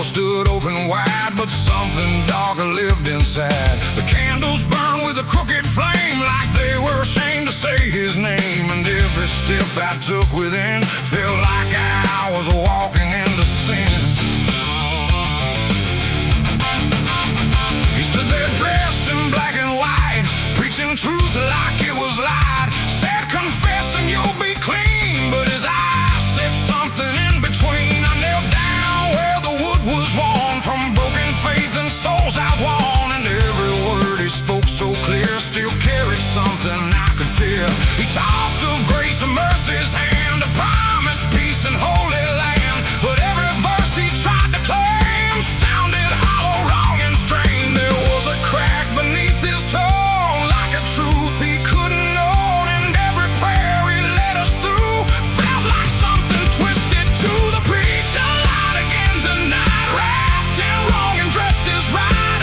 stood open wide, but something darker lived inside. The candles burned with a crooked flame, like they were ashamed to say his name. And every step I took within felt like I was walking into sin. He stood there dressed in black and white, preaching truth like it was lied. Said, confess and you'll be clean, but his eyes said something in between. I knelt down where the wood was worn from broken faith and souls outworn. And every word he spoke so clear still carried something I could feel. He talked of grace and mercy's hand, a promise, peace and holy land. But every verse he tried to claim sounded hollow, wrong and strained. There was a crack beneath his tone, like a truth he couldn't own. And every prayer he led us through felt like something twisted to the preacher. Lied again tonight, wrapped in wrong and dressed as right.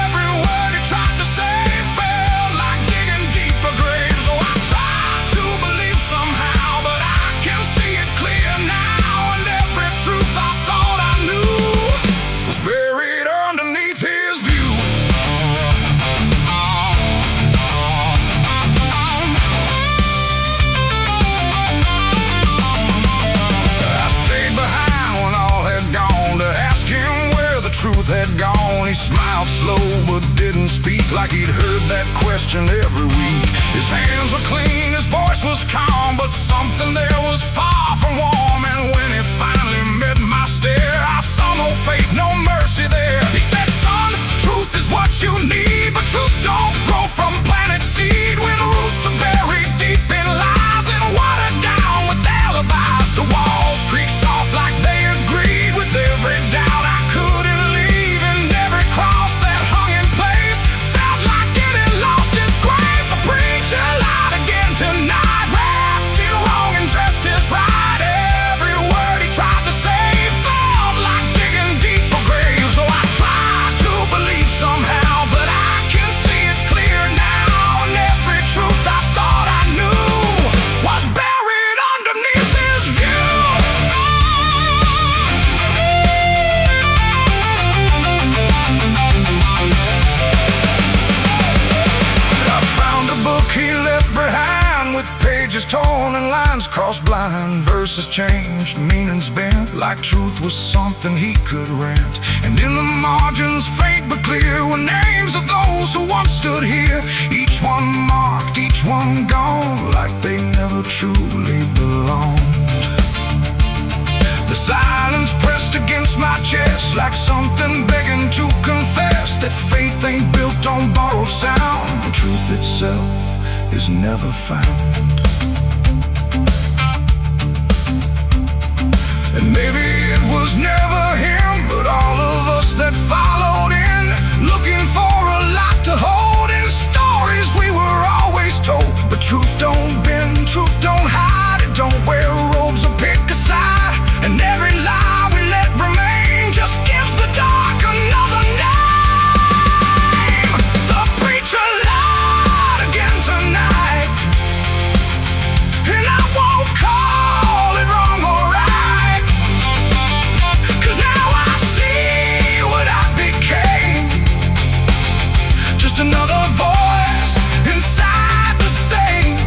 Every word he tried to say felt like digging deeper graves. So I tried to believe somehow, but I can see it clear now. And every truth I thought I knew was buried underneath his view. I stayed behind when all had gone to ask him where the truth had gone. He smiled slow but didn't speak, like he'd heard that question every week. His hands were clean, his voice was calm, but something there was far from warm. And when it finally met my stare, I saw no faith, no mercy there. He said, son, truth is what you need, but truth don't grow from planet seed. When roots are buried deep in lies and watered down with alibis, the walls creak soft like they agreed with every doubt I couldn't leave. And every cross that hung in place felt like it had lost its grace. The preacher lied again tonight, wrapped in wrong and dressed as right. Every word he tried to say felt like digging deeper graves. So I tried to believe somehow, but I can see it clear now. And every truth I thought I knew was buried underneath his view. I found a book he left behind, with pages torn and lines crossed blind. Verses changed, meanings bent, like truth was something he could rent. And in the margins, faint but clear, were names of those who once stood here. Each one marked, each one gone, like they never truly belonged. The silence pressed against my chest, like something begging to confess that faith ain't built on borrowed sound. The truth itself is never found. And maybe it was never him, but all of us that followed in, looking for a lot to hold in stories we were always told. But truth don't bend, truth don't hide, it don't wear robes or pick a side. And every lie we let remain just gives the dark another name. The preacher lied again tonight, and I won't call it wrong or right, 'cause now I see what I became. Just another voice inside the same.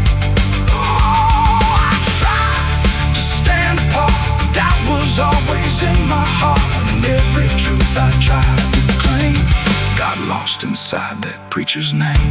Oh, I tried to stand apart, but doubt was always in my heart. And every truth I tried to claim got lost inside that preacher's name.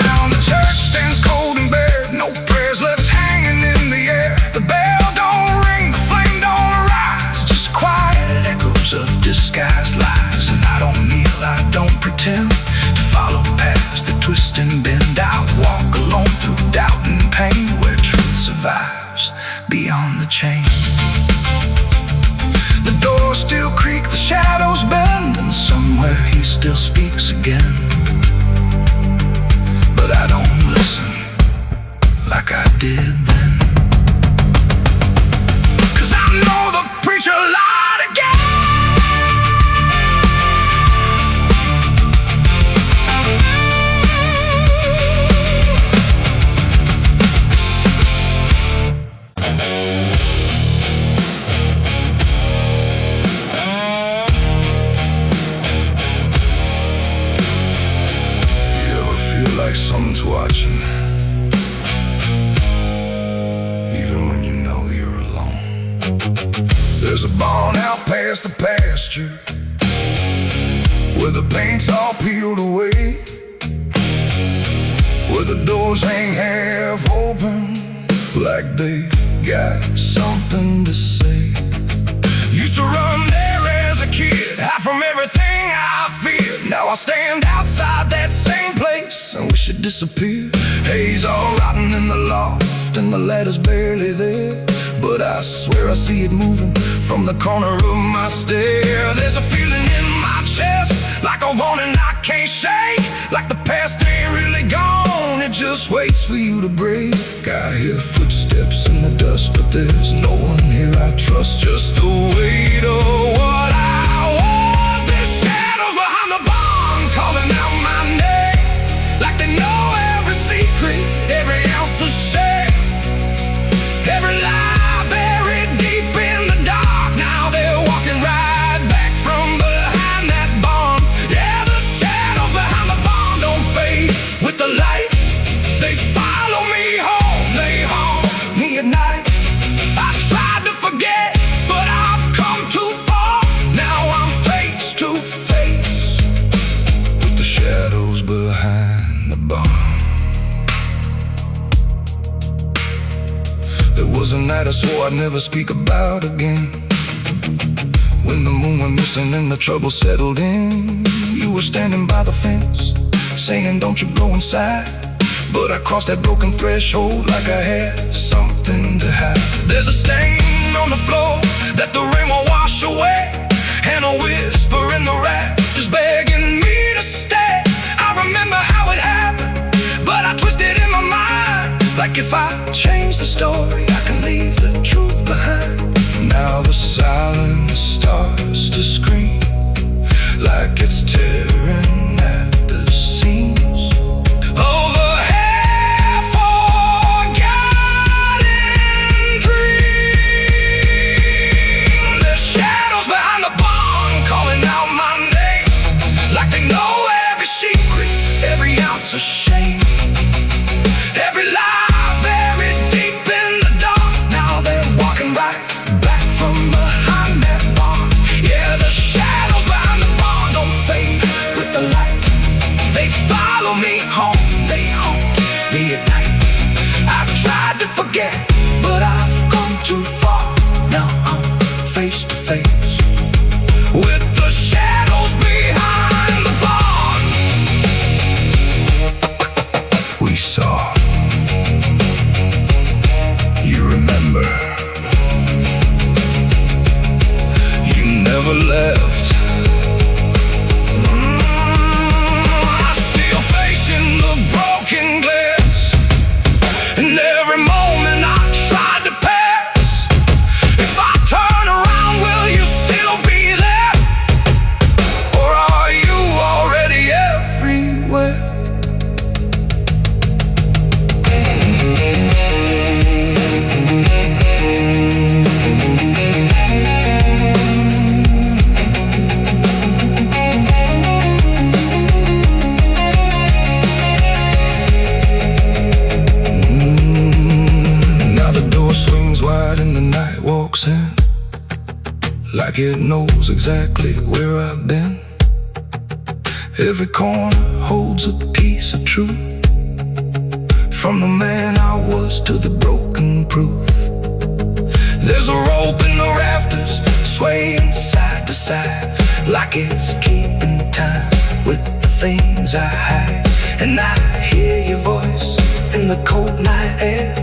Now the church stands cold and bare, no prayers left hanging in the air. The bell don't ring, the flame don't rise, just quiet echoes of disguised lies. And I don't kneel, I don't pretend to follow paths that twist and bend. I walk alone through doubt and pain, where truth survives beyond the chain. The doors still creak, the shadows bend, and somewhere he still speaks again. But I don't listen like I did then, 'cause I know the preacher lied again. like someone's watching, even when you know you're alone. There's a barn out past the pasture, where the paint's all peeled away, where the doors hang half open, like they got something to say. Used to run there as a kid, hide from everything I feared. Now I stand outside that same place and wish it disappeared. Haze all rotten in the loft and the ladder's barely there, but I swear I see it moving from the corner of my stair. There's a feeling in my chest, like a warning I can't shake, like the past ain't really gone, it just waits for you to break. I hear footsteps in the dust, but there's no one here I trust. Just the weight of what I was. There's shadows behind the barn calling out my name, like they know every secret, every ounce of shame, every lie buried deep in the dark. Now they're walking right back from behind that barn. Yeah, the shadows behind the barn don't fade with the light. They follow me home, they haunt me at night. I tried to forget, but I've come too far. Now I'm face to face with the shadows behind the barn. There was a night I swore I'd never speak about again, when the moon went missing and the trouble settled in. You were standing by the fence, saying don't you go inside, but I crossed that broken threshold like I had something to hide. There's a stain on the floor that the rain will wash away, and a whisper in the rafters begging me to stay. I remember how it happened, but I twisted in my mind, like if I change the story, I can leave the truth behind. Now the silence starts to scream, like it's tearing at the seams. Over half-forgotten dreams. There's shadows behind the barn calling out my name, like they know every secret, every ounce of shame, every lie buried deep in the dark. Now they're walking right back from behind that barn. Yeah, the shadows behind the barn don't fade with the light. They follow me home, they haunt me at night. I've tried to forget, but I've come too far. Now I'm face to face with the shadows behind the barn. We saw, you remember, you never left. I see your face in the broken glass, and every moment I tried to pass. If I turn around, will you still be there, or are you already everywhere? Now the door swings wide and the night walks in, like it knows exactly where I've been. Every corner holds a piece of truth, from the man I was to the broken proof. There's a rope in the rafters, swaying side to side, like it's keeping time with the things I hide. And I hear your voice in the cold night air,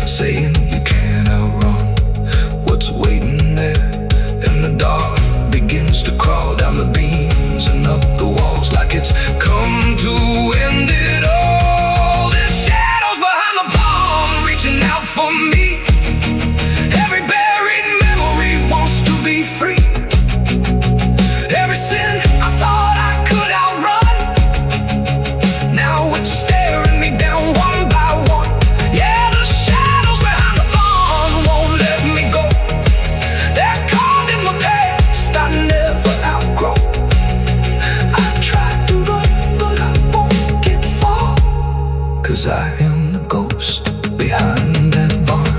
saying you can't outrun what's waiting there. And the dark begins to crawl down the beams and up the walls, like it's come to end it all. There's shadows behind the barn reaching out for me. Every buried memory wants to be free. Every sin I thought I could outrun, now it's staring me down one by one. Yeah, the shadows behind the barn won't let me go. They're caught in my past I never outgrow. I tried to run, but I 'cause I am the ghost behind that barn.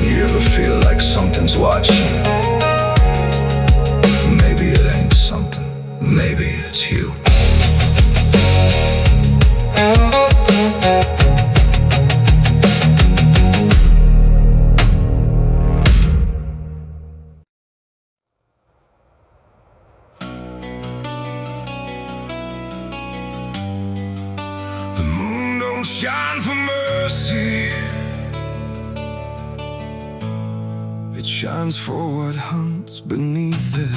You ever feel like something's watching? Maybe it ain't something, maybe it's you. The moon don't shine for mercy, it shines for what hunts beneath it.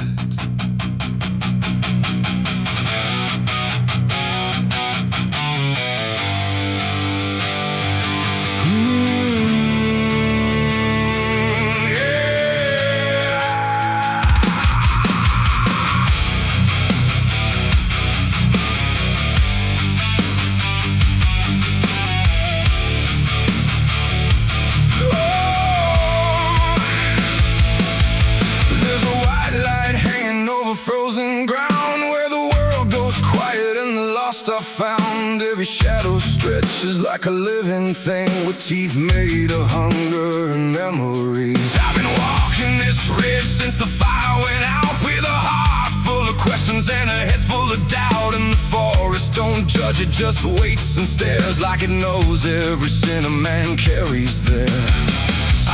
Frozen ground where the world goes quiet and the lost are found. Every shadow stretches like a living thing with teeth made of hunger and memories. I've been walking this ridge since the fire went out, with a heart full of questions and a head full of doubt. And the forest don't judge, it just waits and stares like it knows every sin a man carries there.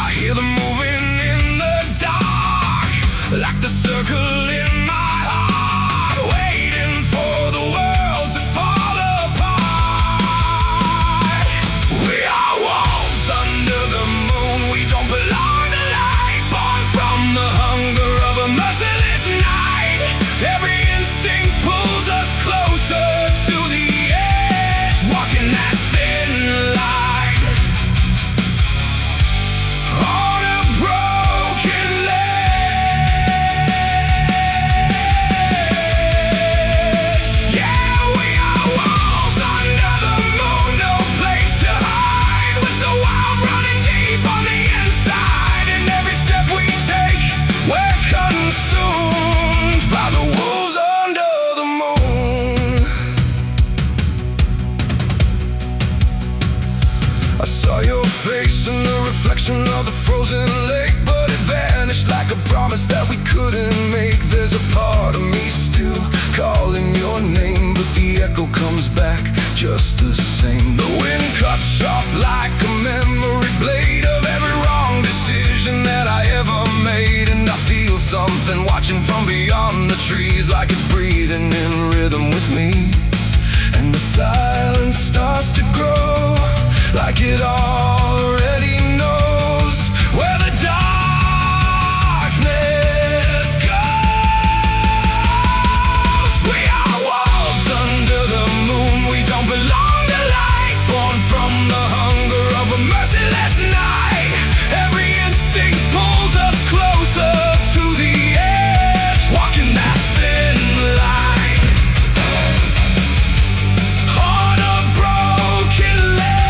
I hear them moving in the dark, like the circle in my heart, waiting for the world to fall apart. We are wolves under the moon, we don't belong to light, born from the hunger of a merciless night. Every instinct pulls us closer to the edge, walking that thin line on a broken ledge. Yeah, we are wolves under the moon, no place to hide, with the wild running deep on the inside. And every step we take, we're consumed by the wolves under the moon. I saw your face in the reflection of the frozen lake, but it vanished like a promise that we couldn't make. There's a part of me still calling your name, but the echo comes back just the same. The wind cuts sharp like a memory blade of every wrong decision that I ever made. And I feel something watching from beyond the trees, like it's breathing in rhythm with me. And the silence starts to grow, like it already knows where the darkness goes. We are wolves under the moon, we don't belong to light, born from the hunger of a merciless night. Every instinct pulls us closer to the edge, walking that thin line on a broken ledge.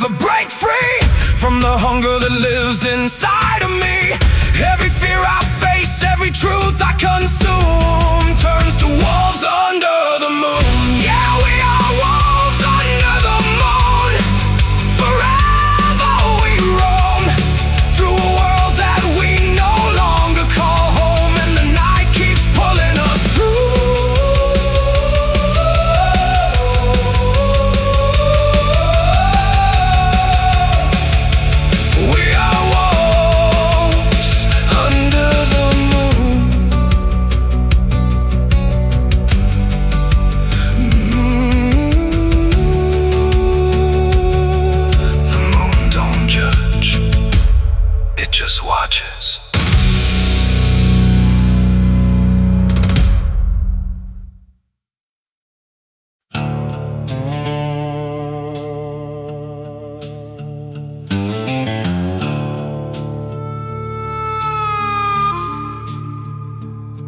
never break free from the hunger that lives inside of me. Every fear I face, every truth I consume turns to wolves under the moon. Yeah, we are wolves under the moon. Forever we roam through a world that we no longer call home, and the night keeps pulling us through. We are wolves under the moon. The moon don't judge, it just watches.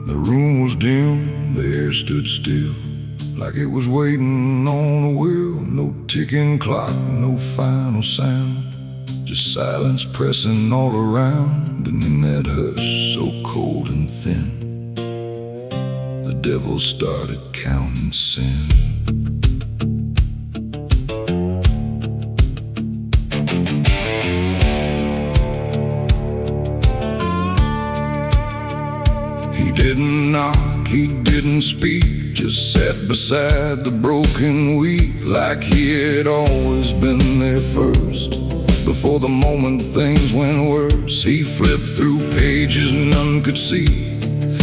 The room was dim, the air stood still, like it was waiting on a wheel. No ticking clock, no final sound, just silence pressing all around. And in that hush so cold and thin, the devil started counting sin. He didn't knock, he didn't speak, just sat beside the broken wheat, like he had always been there first. Before the moment things went worse, he flipped through pages none could see,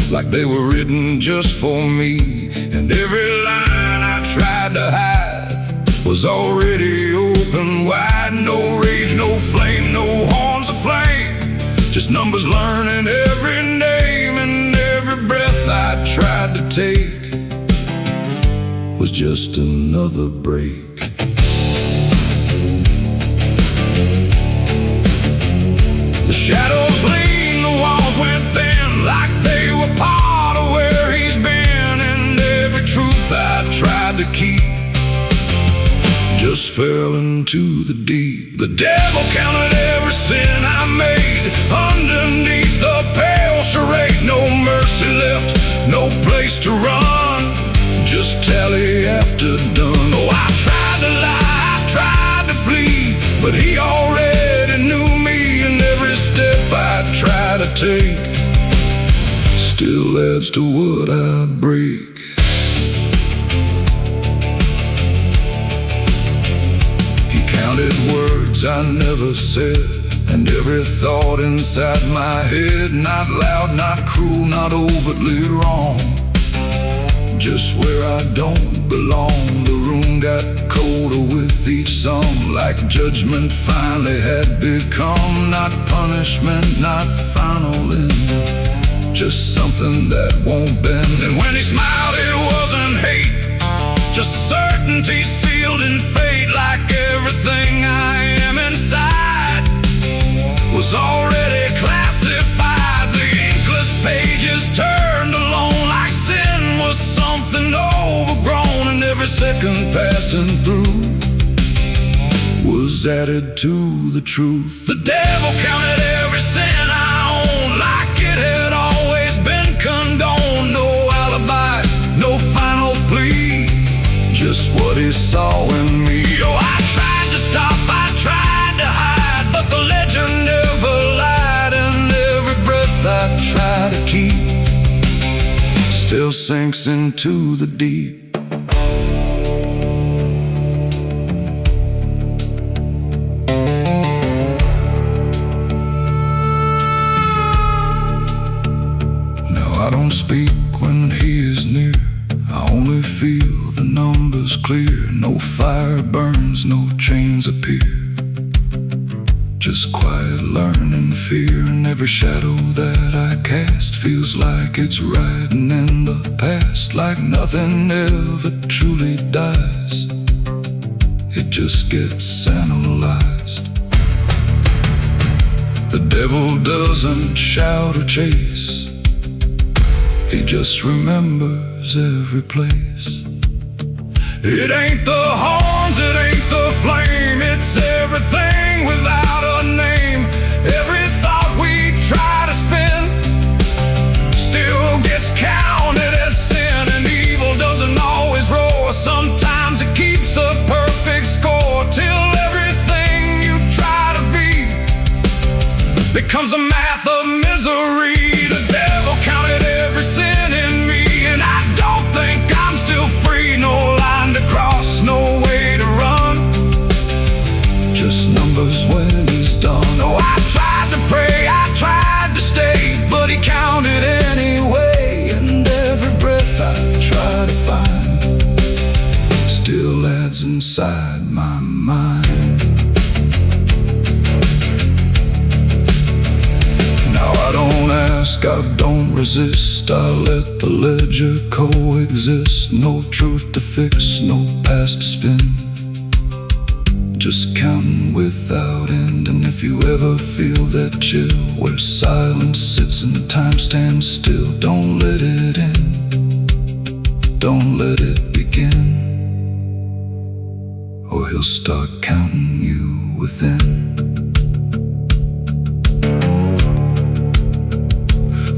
like they were written just for me. And every line I tried to hide was already open wide. No rage, no flame, no horns of flame, just numbers learning every name. And every breath I tried to take was just another break. The shadows lean, the walls went thin, like they were part of where he's been. And every truth I tried to keep just fell into the deep. The devil counted every sin I made underneath the pale charade. No mercy left, no place to run, just tally after done. Oh, I tried to lie, I tried to flee, but he already knew me. And every step I try to take still adds to what I break. He counted words I never said, and every thought inside my head. Not loud, not cruel, not overtly wrong, just where I don't belong. The room got colder with each song, like judgment finally had become. Not punishment, not final end, just something that won't bend. And when he smiled it wasn't hate, just certainty sealed in fate. Like everything I am inside was already classified. The inkless pages turned alone, like sin was something overgrown. And every second passing through was added to the truth. The devil counted every sin I owned, like it had always been condoned. No alibi, no final plea, just what he saw in me. Oh, I tried to stop, I tried to hide, but the legend never lied. And every breath I try to keep still sinks into the deep. I don't speak when he is near, I only feel the numbers clear. No fire burns, no chains appear, just quiet learning fear. And every shadow that I cast feels like it's riding in the past, like nothing ever truly dies, it just gets analyzed. The devil doesn't shout or chase, he just remembers every place, It ain't the horns, it ain't the flame, it's everything without a name. Every thought we try to spin still gets counted as sin. And evil doesn't always roar, sometimes it keeps a perfect score, till everything you try to be becomes a math of misery. The devil counted every sin in me, and I don't think I'm still free. No line to cross, no way to run, just numbers when he's done. Oh, I tried to pray, I tried to stay, but he counted anyway. And every breath I try to find still adds inside my mind. Now I don't ask, I don't resist, I let the ledger coexist. No truth to fix, no past to spin, just counting without end. And if you ever feel that chill where silence sits and time stands still, don't let it in, don't let it begin, or he'll start counting you within.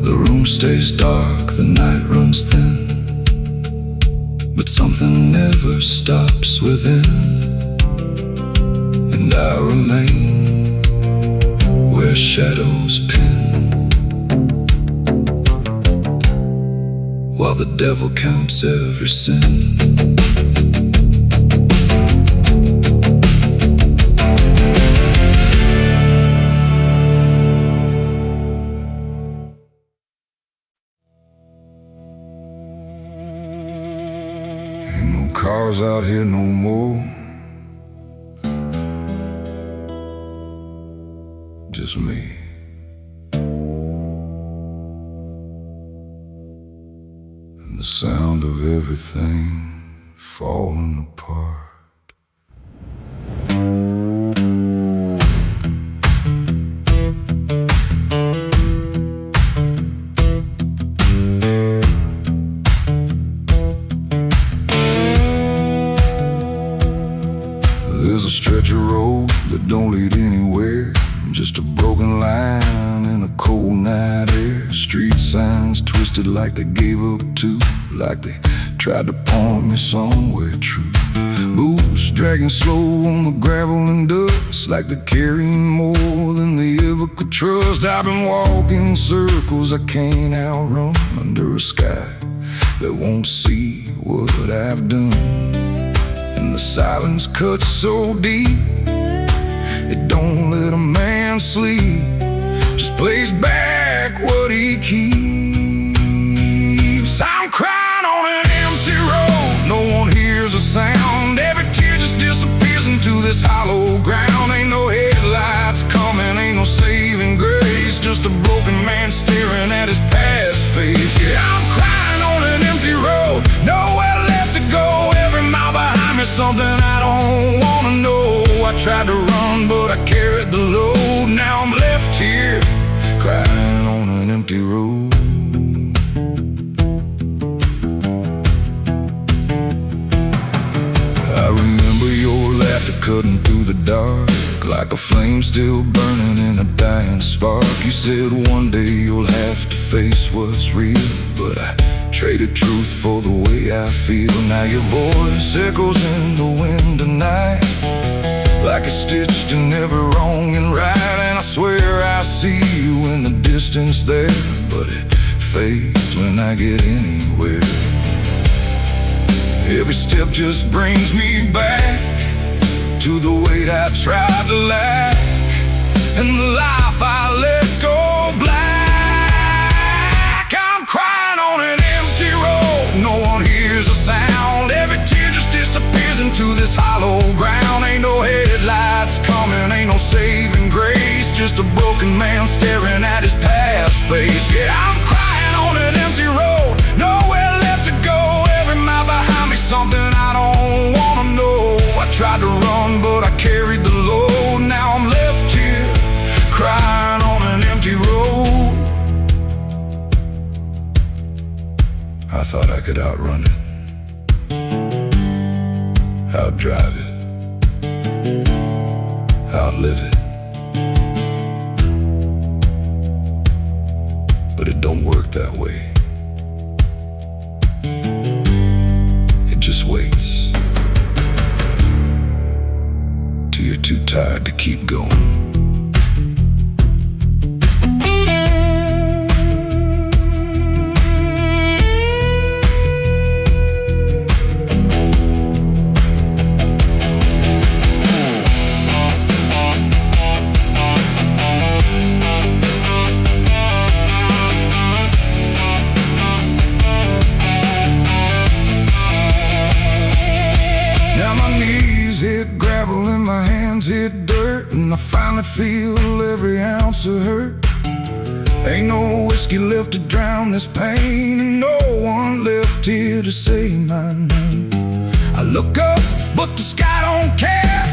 The room stays dark, the night runs thin, but something never stops within. And I remain where shadows pin, while the devil counts every sin. Cars out here no more, just me. And the sound of everything falling apart. There's a stretch of road that don't lead anywhere, just a broken line in a cold night air. Street signs twisted like they gave up too, like they tried to point me somewhere true. Boots dragging slow on the gravel and dust, like they're carrying more than they ever could trust. I've been walking circles I can't outrun, under a sky that won't see what I've done. And the silence cuts so deep, it don't let a man sleep, just plays back what he keeps. I'm crying on an empty road, no one hears a sound. Every tear just disappears into this hollow ground. Ain't no headlights coming, ain't no saving grace, just a broken man staring at his past face. Yeah, I'm crying on an empty road, nowhere left to go. Every mile behind me, something I don't wanna know. I tried to run, but I carried the load. Now I'm left here, crying on an empty road. I remember your laughter cutting through the dark, like a flame still burning in a dying spark. You said one day you'll have to face what's real, but I traded truth for the way I feel. Now your voice echoes in the wind tonight, like it's stitched in every wrong and right. And I swear I see you in the distance there, but it fades when I get anywhere. Every step just brings me back to the weight I tried to lack, and the life I let go black. I'm crying on an empty road, no one hears a sound. Every tear just disappears into this hollow ground. Ain't no headlights coming, ain't no saving grace, just a broken man staring at his past face. Yeah, I'm crying on an empty road, nowhere left to go. Every mile behind me, something I don't wanna know. I tried to run, but I carried the load. Now I'm left here, crying on an empty road. I thought I could outrun it, outdrive it, outlive it. But it don't work that way. It just waits till you're too tired to keep going. Hit gravel and my hands hit dirt, and I finally feel every ounce of hurt. Ain't no whiskey left to drown this pain, and no one left here to say my name. I look up, but the sky don't care,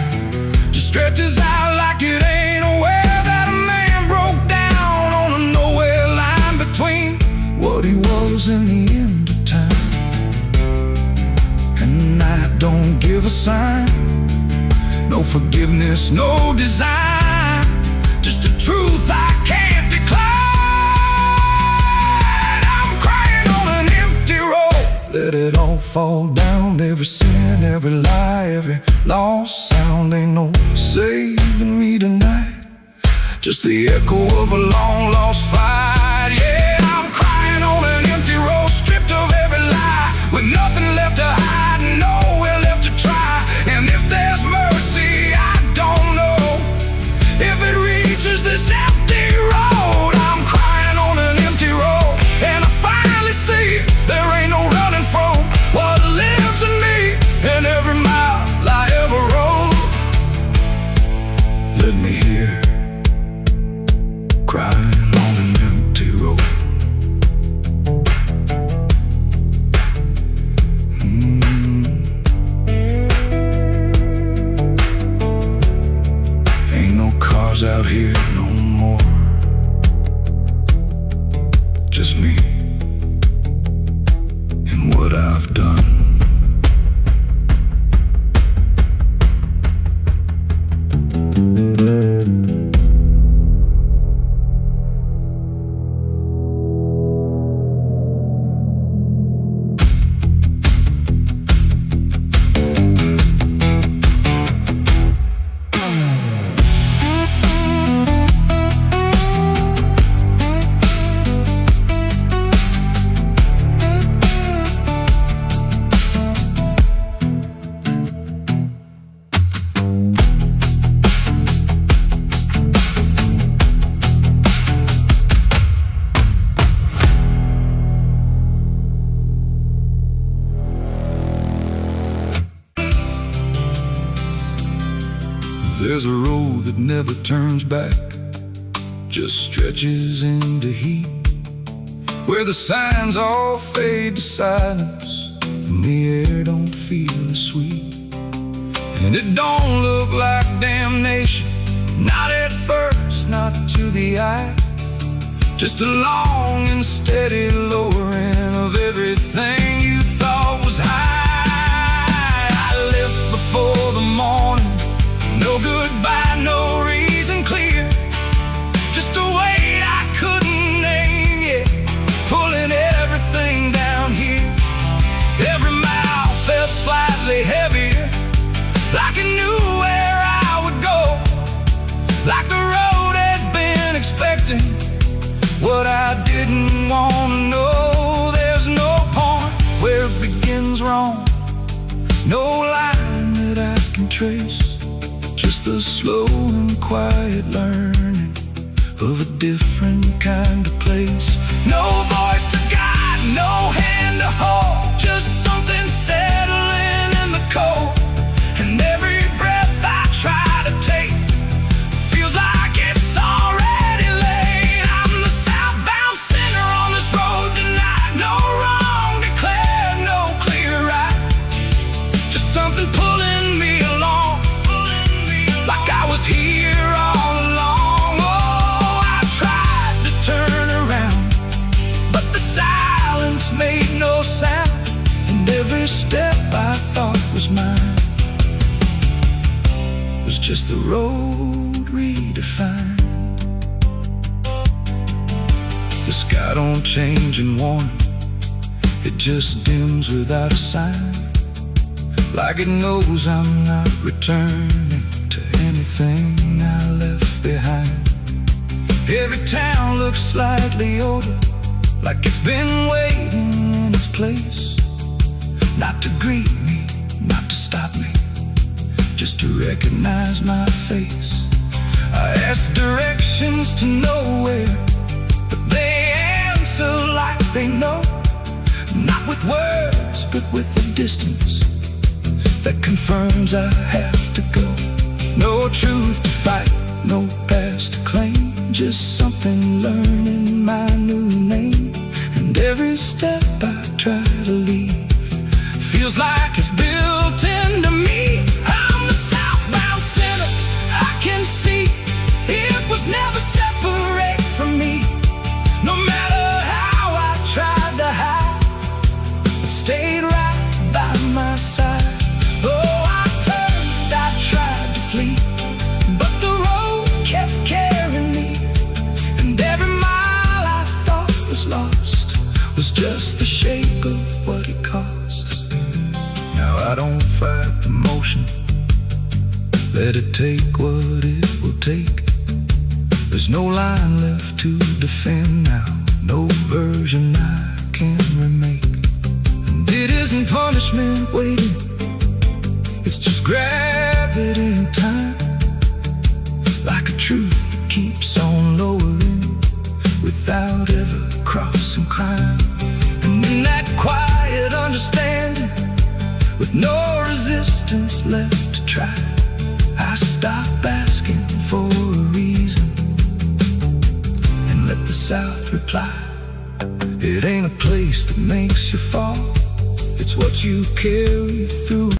just stretches out like it ain't aware that a man broke down on a nowhere line between what he was and the end of time. And the night don't give a sign, no forgiveness, no design, just a truth I can't decline. I'm crying on an empty road, let it all fall down. Every sin, every lie, every lost sound. Ain't no saving me tonight, just the echo of a long lost fight. Yeah, I'm crying on an empty road, stripped of every lie, with nothing left to hide, nowhere left to try. And if there's mercy, I don't know if it reaches this empty road. I'm crying on an empty road, and I finally see there ain't no running from what lives in me and every mile I ever rode. Let me hear crying on an empty road. Out here no more, just me and what I've done. There's a road that never turns back, just stretches into heat, where the signs all fade to silence and the air don't feel as sweet. And it don't look like damnation, not at first, not to the eye, just a long and steady lowering of everything you thought was high. I left before the morning, no goodbye, no reason clear, just a weight I couldn't name yet, pulling everything down here. Every mile felt slightly heavier, like it knew where I would go, like the road had been expecting what I didn't want to know. There's no point where it begins wrong, no line that I can trace, just the slow and quiet learning of a different kind of place. No voice to guide, no hand to hold, just something settling in the cold. And every breath I try to take feels like it's already late. I'm the southbound sinner on this road tonight, no wrong declared, no clear right, just something pulling me along, like I was here all along. Oh, I tried to turn around, but the silence made no sound, and every step I thought was mine just the road redefined. The sky don't change in warning, it just dims without a sign, like it knows I'm not returning to anything I left behind. Every town looks slightly older, like it's been waiting in its place, not to greet me, not to stop me, just to recognize my face. I ask directions to nowhere, but they answer like they know, not with words, but with the distance that confirms I have to go. No truth to fight, no past to claim, just something learning my new name. And every step I try to leave feels like it's built into me. I'm the southbound sinner, I can see it was never separate from me. No matter how I tried to hide, it stayed right by my side. Oh, I turned, I tried to flee, but the road kept carrying me. And every mile I thought was lost was just the shape of what it costs. Now I don't fight the motion, let it take what it will take. There's no line left to defend now, no version I can remake. And it isn't punishment waiting, it's just gravity in time, like a truth that keeps on lowering without ever crossing crime. And in that quiet understanding, with no resistance left to try, I stop asking for a reason and let the South reply. It ain't a place that makes you fall, it's what you carry through.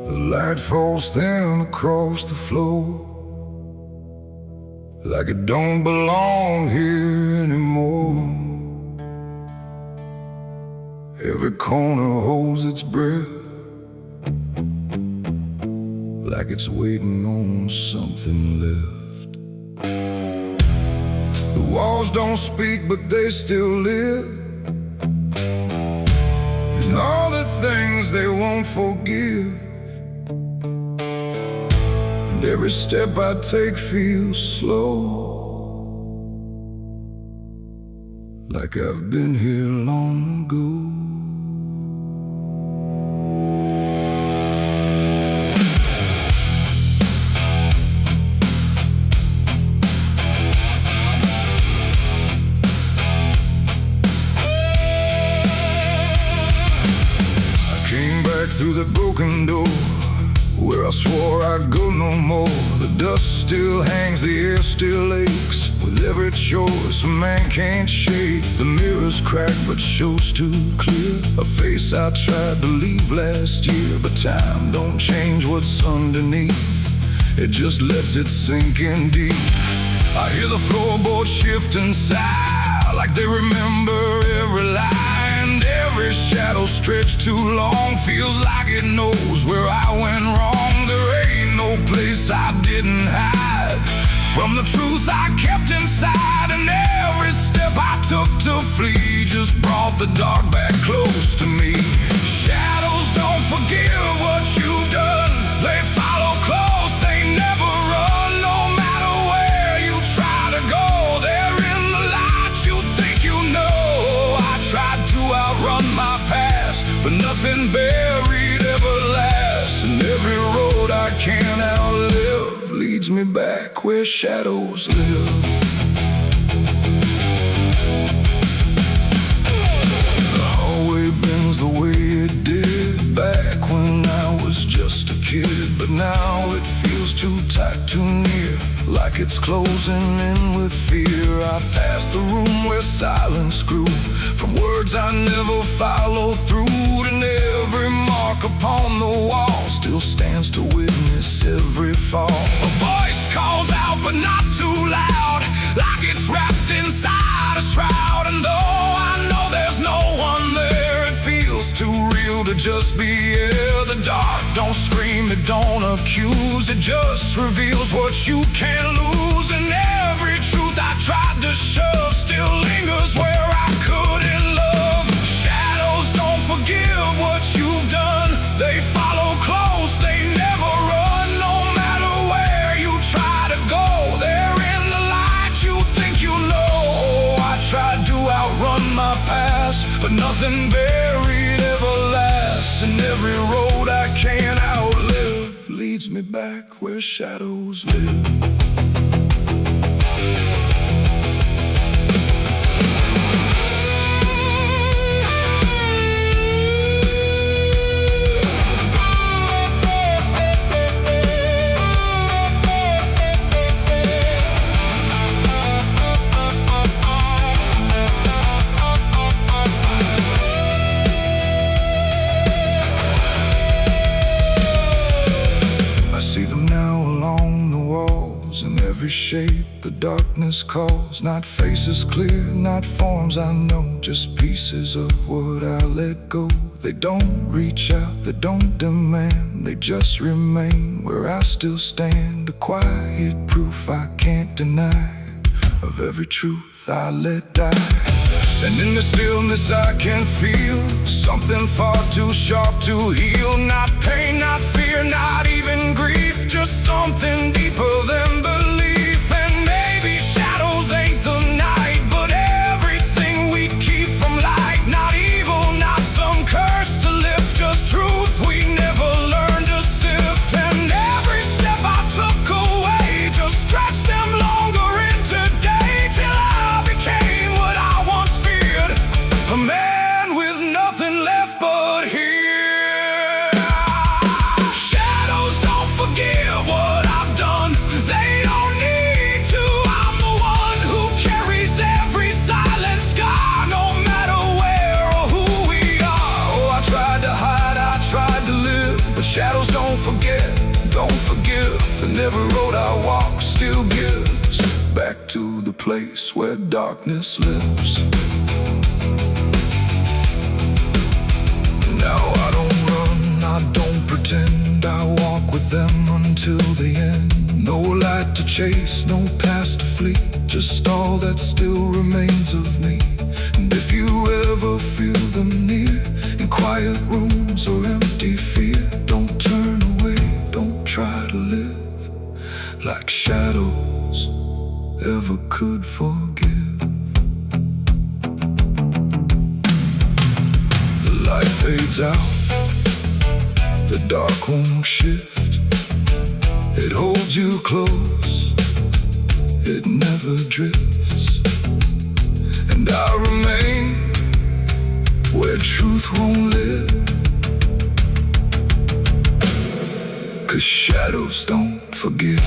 The light falls thin across the floor, like it don't belong here anymore. Every corner holds its breath, like it's waiting on something left. The walls don't speak, but they still live, and all the things they won't forgive. And every step I take feels slow, like I've been here long ago. Through the broken door, where I swore I'd go no more. The dust still hangs, the air still aches with every choice a man can't shake. The mirror's cracked but shows too clear a face I tried to leave last year. But time don't change what's underneath, it just lets it sink in deep. I hear the floorboards shift and sigh, like they remember every lie. And every shadow stretched too long feels like it knows where I went wrong. There ain't no place I didn't hide from the truth I kept inside. And every step I took to flee just brought the dark back close to me. Shadows don't forgive what you've done, they follow close, they never run. No matter where you try to go, they're in the light you think you know. I tried to outrun my past, but nothing buried ever lasts. And every road I can't outlive leads me back where shadows live. The hallway bends the way it did back when I was just a kid, but now it feels too tight, too near, like it's closing in with fear. I pass the room where silence grew, from words I never followed through. And every mark upon the wall still stands to witness every fall. A voice calls out but not too loud, like it's wrapped inside a shroud. And though I know there's no one there, it feels too real to just be here. The dark don't scream, it don't accuse, it just reveals what you can't lose. And every truth I tried to shove still lingers where I couldn't love. Shadows don't forgive what you've done, they follow close, they never run. No matter where you try to go, they're in the light you think you know. I tried to outrun my past, but nothing buried ever lasts. And every road I can't outlive leads me back where shadows live. Every shape the darkness calls, not faces clear, not forms I know, just pieces of what I let go. They don't reach out, they don't demand, they just remain where I still stand. A quiet proof I can't deny of every truth I let die. And in the stillness I can feel something far too sharp to heal. Not pain, not fear, not even grief, just something deeper than belief. And maybe shadows ain't the night, but everything we keep from light. Not evil, not some curse to lift, just truth we never learned to sift. And every step I took away just stretched them longer into day, till I became what I once feared, a man with nothing left but here. Shadows don't forgive what I've done, they don't need to. I'm the one who carries every silent scar, no matter where or who we are. Oh, I tried to hide, I tried to live, but shadows don't forget, don't forgive. And every road I walk still gives back to the place where darkness lives. Now I don't run, I don't pretend, I walk with them until the end. No light to chase, no past to flee, just all that still remains of me. And if you ever feel them near, in quiet rooms or empty fear, don't turn away, don't try to live like shadows ever could forgive. The light fades out, the dark won't shift. It holds you close, it never drifts. And I remain where truth won't live, 'cause shadows don't forgive.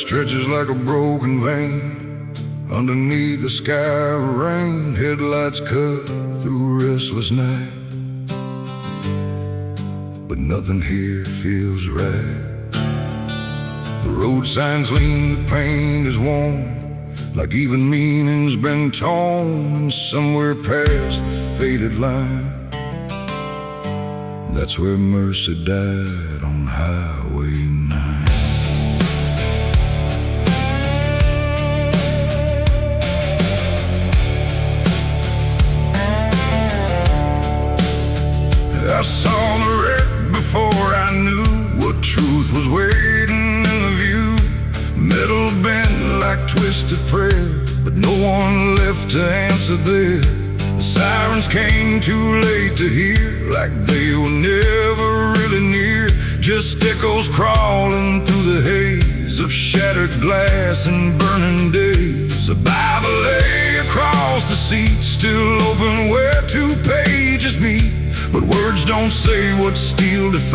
Stretches like a broken vein underneath the sky of rain. Headlights cut through a restless night, but nothing here feels right. The road signs lean, the paint is worn, like even meaning's been torn. And somewhere past the faded line, that's where mercy died on Highway 9. I saw the wreck before I knew what truth was waiting in the view. Metal bent twisted prayer, but no one left to answer there. The sirens came too late to hear, like they were never really near. Just echoes crawling through the haze of shattered glass and burning days. A Bible lay across the seat, still open where 2 pages meet. But words don't say what steel defines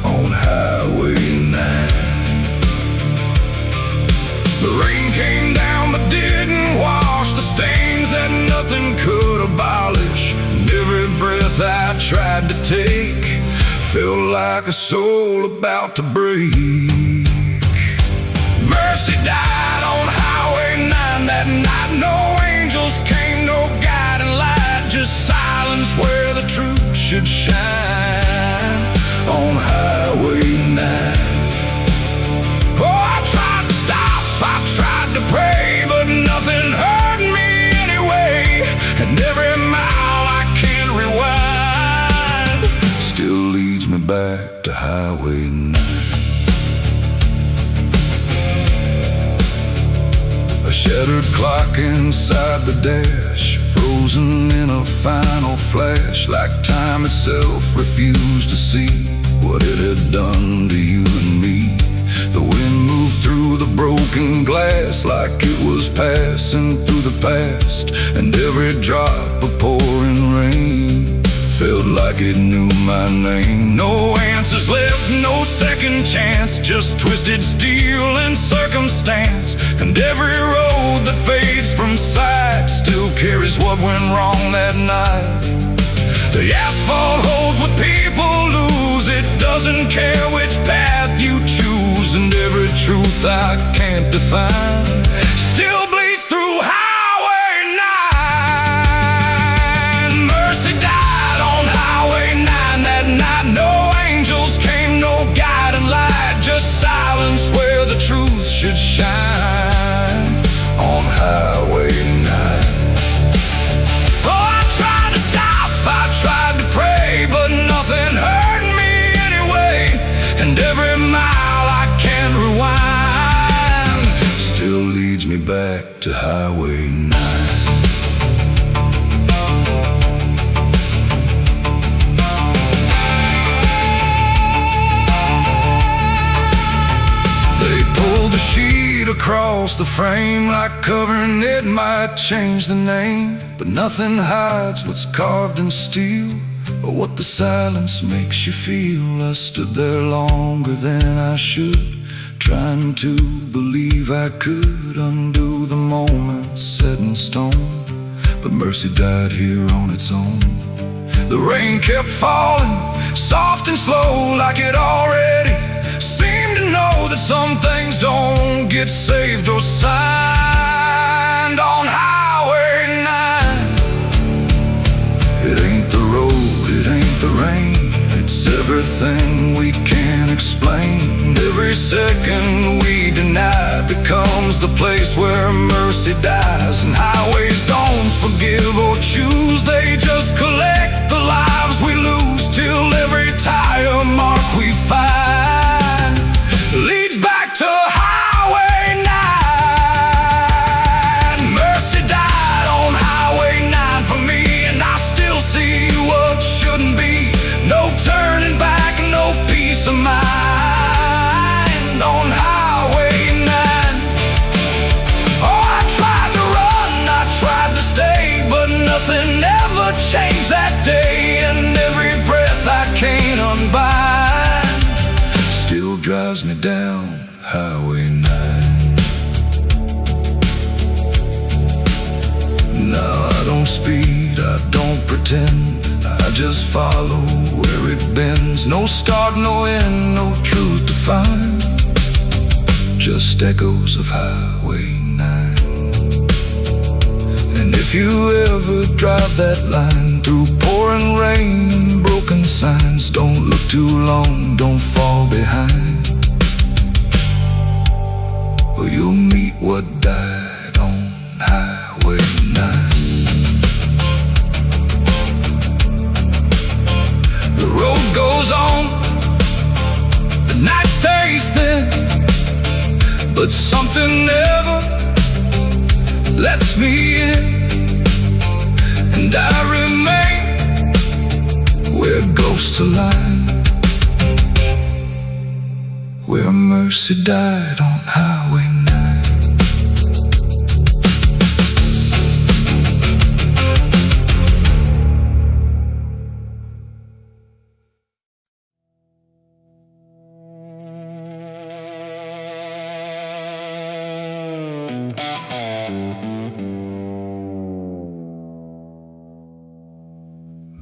on Highway 9. The rain came down but didn't wash the stains that nothing could abolish. And every breath I tried to take felt like a soul about to break. Mercy died on Highway 9 that night. No angels came, no guiding light, just silence where the truth should shine on Highway 9. Oh, I tried to stop, I tried to pray, but nothing hurt me anyway. And every mile I can't rewind still leads me back to Highway 9. A shattered clock inside the dash, frozen in a final flash, like time itself refused to see what it had done to you and me. The wind moved through the broken glass like it was passing through the past, and every drop of pouring rain felt like it knew my name. No answers left, no second chance, just twisted steel and circumstance. And every road that fades from sight still carries what went wrong that night. The asphalt holds what people lose, it doesn't care which path you choose. And every truth I can't define still bleeds through Highway 9. Mercy died on Highway 9 that night. No angels came, no guiding light, just silence where the truth should shine on Highway 9. Oh, I tried to stop, I tried to pray, but nothing hurt me anyway. And every mile I can't rewind still leads me back to Highway 9. The sheet across the frame, like covering it might change the name. But nothing hides what's carved in steel, or what the silence makes you feel. I stood there longer than I should, trying to believe I could undo the moment set in stone. But mercy died here on its own. The rain kept falling, soft and slow, like it already seemed to know that some things don't get saved or signed on Highway 9. It ain't the road, it ain't the rain, it's everything we can't explain. Every second we deny becomes the place where mercy dies. And highways don't forgive or choose, they just collect the lives we lose, till every tire mark we find leads back to Highway 9. Mercy died on Highway 9 for me, and I still see what shouldn't be. No turning back, no peace of mind on Highway 9. Oh, I tried to run, I tried to stay, but nothing ever changed that day. And every breath I can't unbind still drives me down Highway 9. No, I don't speed, I don't pretend, I just follow where it bends. No start, no end, no truth to find, just echoes of Highway 9. And if you ever drive that line through pouring rain and broken signs, don't look too long, don't fall behind, or you'll meet what died on Highway 9. The road goes on, the night stays thin, but something never lets me in, and I remain where ghosts align, where mercy died on Highway 9.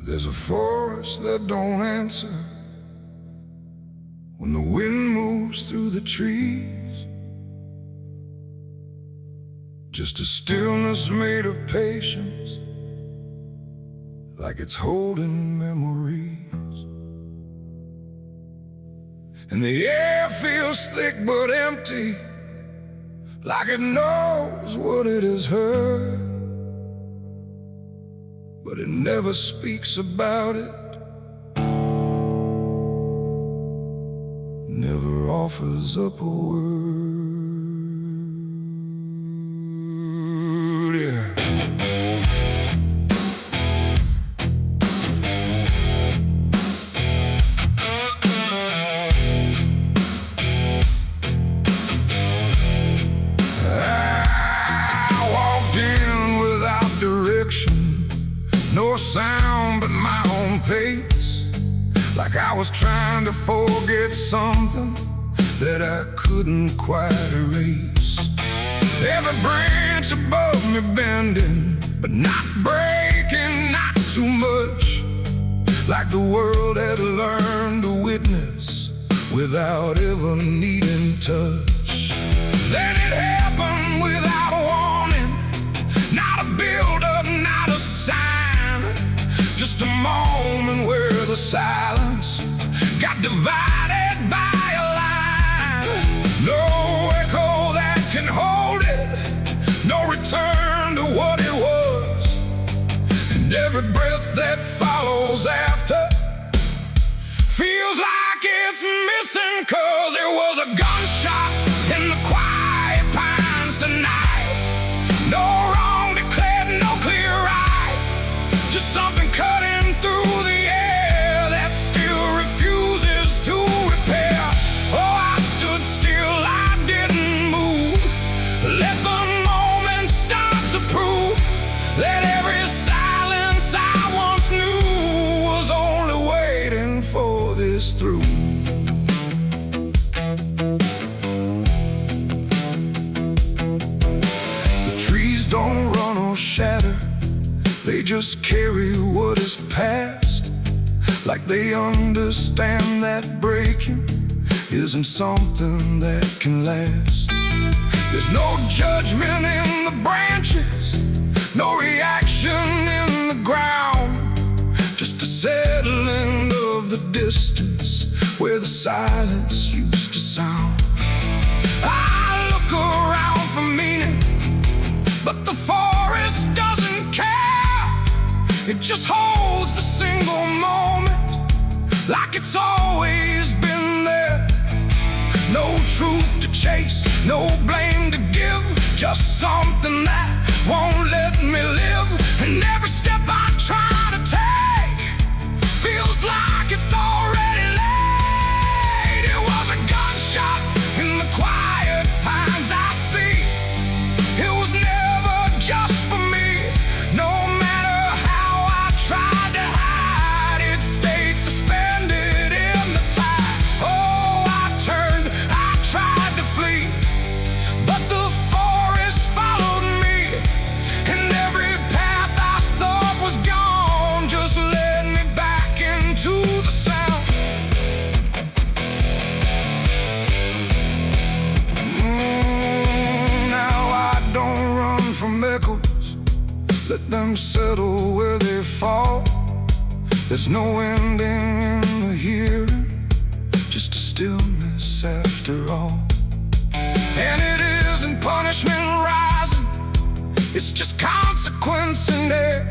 There's a forest that don't answer when the wind moves through the trees, just a stillness made of patience, like it's holding memories. And the air feels thick but empty, like it knows what it has heard, but it never speaks about it, never offers up a word. Yeah. I walked in without direction, no sound but my own pace, like I was trying to forget something that I couldn't quite erase. Every branch above me bending, but not breaking, not too much, like the world had learned to witness without ever needing touch. Then it happened without warning, not a build-up, not a sign, just a moment where the silence got divided by a line. No echo that can hold it, no return to what it was, and every breath that follows after feels like it's missing, 'cause it was a gunshot in the quiet pines tonight. No wrong declared, no clear right, just something cutting through the air that still refuses to repair. Oh, I stood still, I didn't move, let the moment start to prove that every silence I once knew was only waiting for this through. The trees don't run or shatter, they just carry what is past, like they understand that breaking isn't something that can last. There's no judgment in the branches, no reaction in the ground, just a settling of the distance where the silence used to sound. I look around for meaning, but the forest doesn't care. It just holds the single moment, like it's always been there. No truth to chase, no blame to give, just something that won't let me live. And every step I try to take feels like it's already late. It was a gunshot in the quiet pines I see. It was never just for me. No matter how I tried to hide, it stayed suspended in the tide. Oh, I turned, I tried to flee, but the forest followed me, and every path I thought was gone just led me back into the sound. Now I don't run from echoes, let them settle where they fall. There's no ending in the hearing, just a stillness after all. And it isn't punishment rising, it's just consequence in there,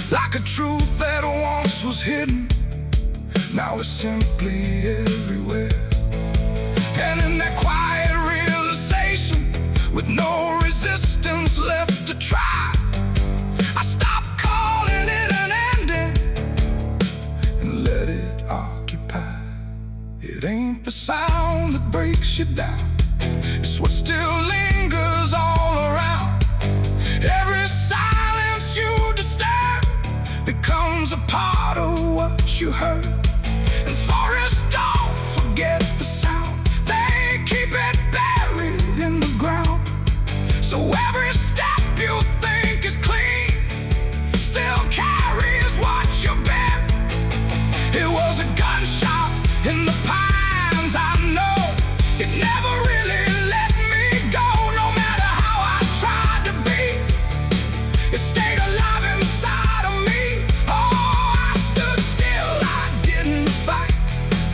like a truth that once was hidden, now it's simply everywhere. And in that quiet realization, with no resistance left to try. I stopped calling it an ending and let it occupy. It ain't the sound that breaks you down, it's what still lingers all around. Every silence you disturb becomes a part of what you heard. And forests don't forget the sound, they keep it buried in the ground. So every step you think is clean still carries what you've been. It was a gunshot in the pines, I know. It never really let me go, no matter how I tried to be. It stayed alive inside of me. Oh, I stood still, I didn't fight.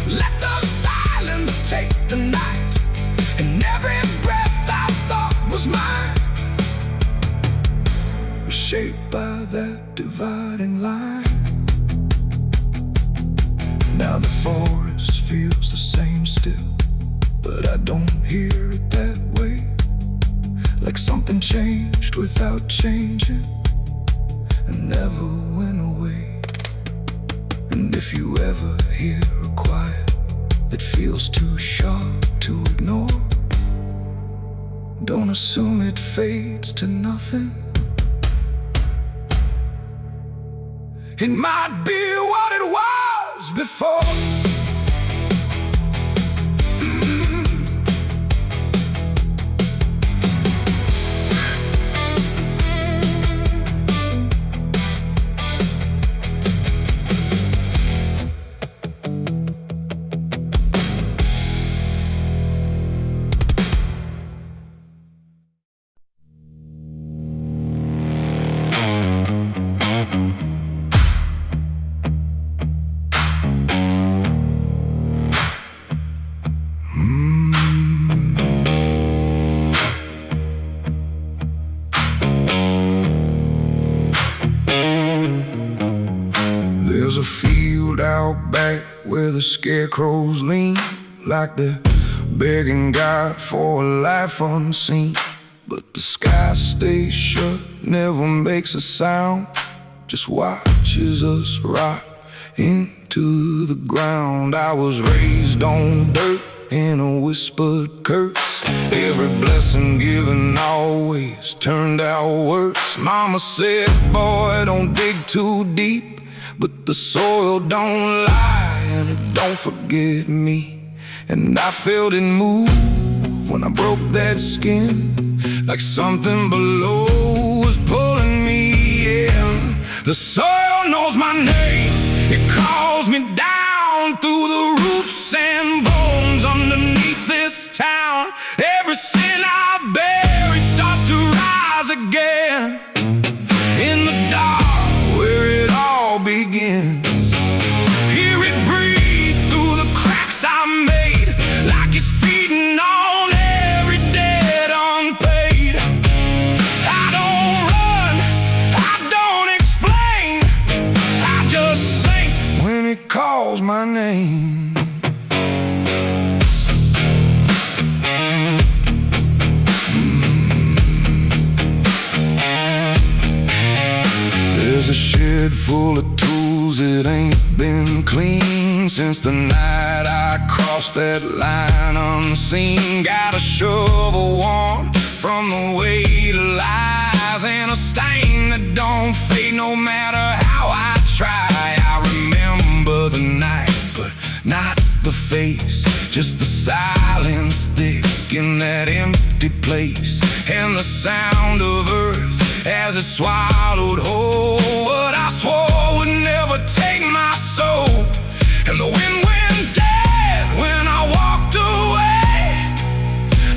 Let the silence take the night, and every breath I thought was mine was shaped by that dividing line. Now the forest feels the same still, but I don't hear it that way. Like something changed without changing and never went away. And if you ever hear a quiet that feels too sharp to ignore, don't assume it fades to nothing. It might be what it was before. There's a field out back where the scarecrows lean, like they're begging God for a life unseen. But the sky stays shut, never makes a sound, just watches us rot into the ground. I was raised on dirt in a whispered curse. Every blessing given always turned out worse. Mama said, boy, don't dig too deep, but the soil don't lie and it don't forget me. And I felt it move when I broke that skin, like something below was pulling me in. The soil knows my name, it calls me down through the roots and bones underneath this town. Every sin I bear, it starts to rise again in the dark where it all begins. Hear it breathe through the cracks I made, like it's feeding on every debt unpaid. I don't run, I don't explain, I just sink when it calls my name. There's a shed full of tools that ain't been clean since the night I crossed that line unseen. Got a shovel worn from the weight of lies, and a stain that don't fade no matter how I try. I remember the night, but not the face, just the silence thick in that empty place, and the sound of earth as it swallowed whole what I swore would never take my soul. And the wind went dead when I walked away,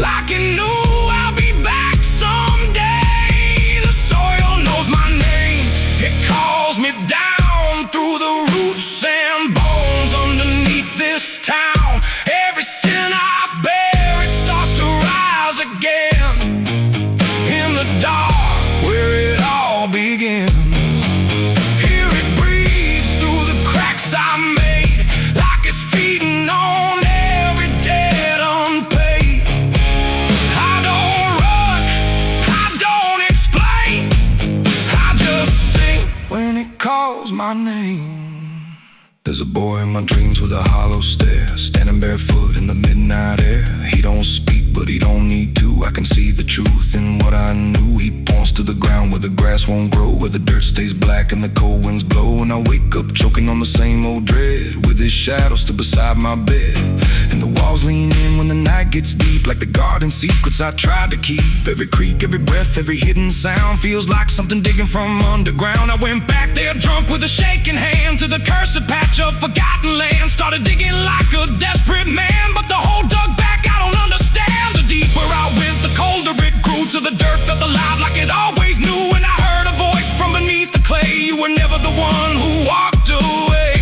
like it knew I'll be back someday. The soil knows my name, it calls me down through the roots and bones underneath this town. Every sin I bear, it starts to rise again in the dark where it all begins. Hear my name. There's a boy in my dreams with a hollow stare, standing barefoot in the midnight air. He don't speak, but he don't need to. I can see the truth in what I knew. He points to the ground where the grass won't grow, where the dirt stays black and the cold winds blow. And I wake up choking on the same old dread, with his shadow still beside my bed. And the walls lean in when the night gets deep, like the garden secrets I tried to keep. Every creak, every breath, every hidden sound feels like something digging from underground. I went back there drunk with a shaking hand to the cursed patch of forgotten land. Started digging like a desperate man, but the hole dug back, I don't understand. The deeper I went, the colder it grew, till the dirt felt alive like it always knew. And I heard a voice from beneath the clay, you were never the one who walked away.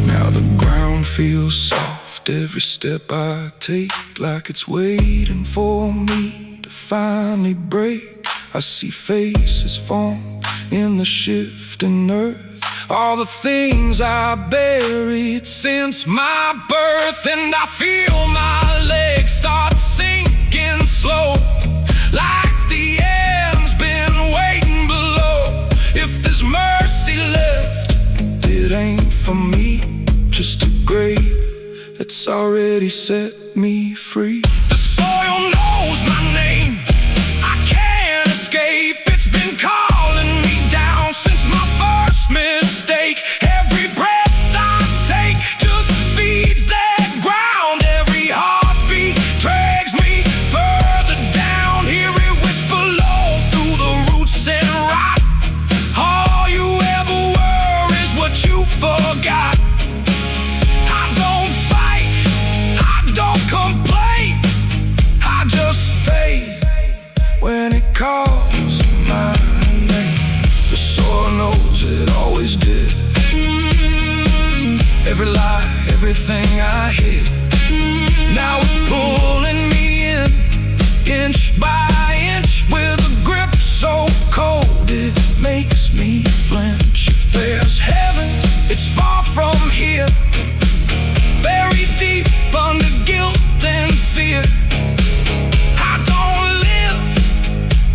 Now the ground feels soft, every step I take, like it's waiting for me to finally break. I see faces form in the shifting earth, all the things I buried since my birth. And I feel my legs start sinking slow, like the end's been waiting below. If there's mercy left, it ain't for me, just a grave that's already set me free. The soil knows my name, I can't escape. It's been calling me down since my first mistake. Every breath I take just feeds that ground. Every heartbeat drags me further down. Hear it whisper low through the roots and rot. All you ever were is what you forgot. I don't fight, I don't complain, I just fade when it calls my name. The soil knows it always did. Every lie, everything I hid, now it's pulling me in, inch by inch, with a grip so cold it makes me flinch. If there's heaven, it's far from here, buried deep under guilt and fear. I don't live,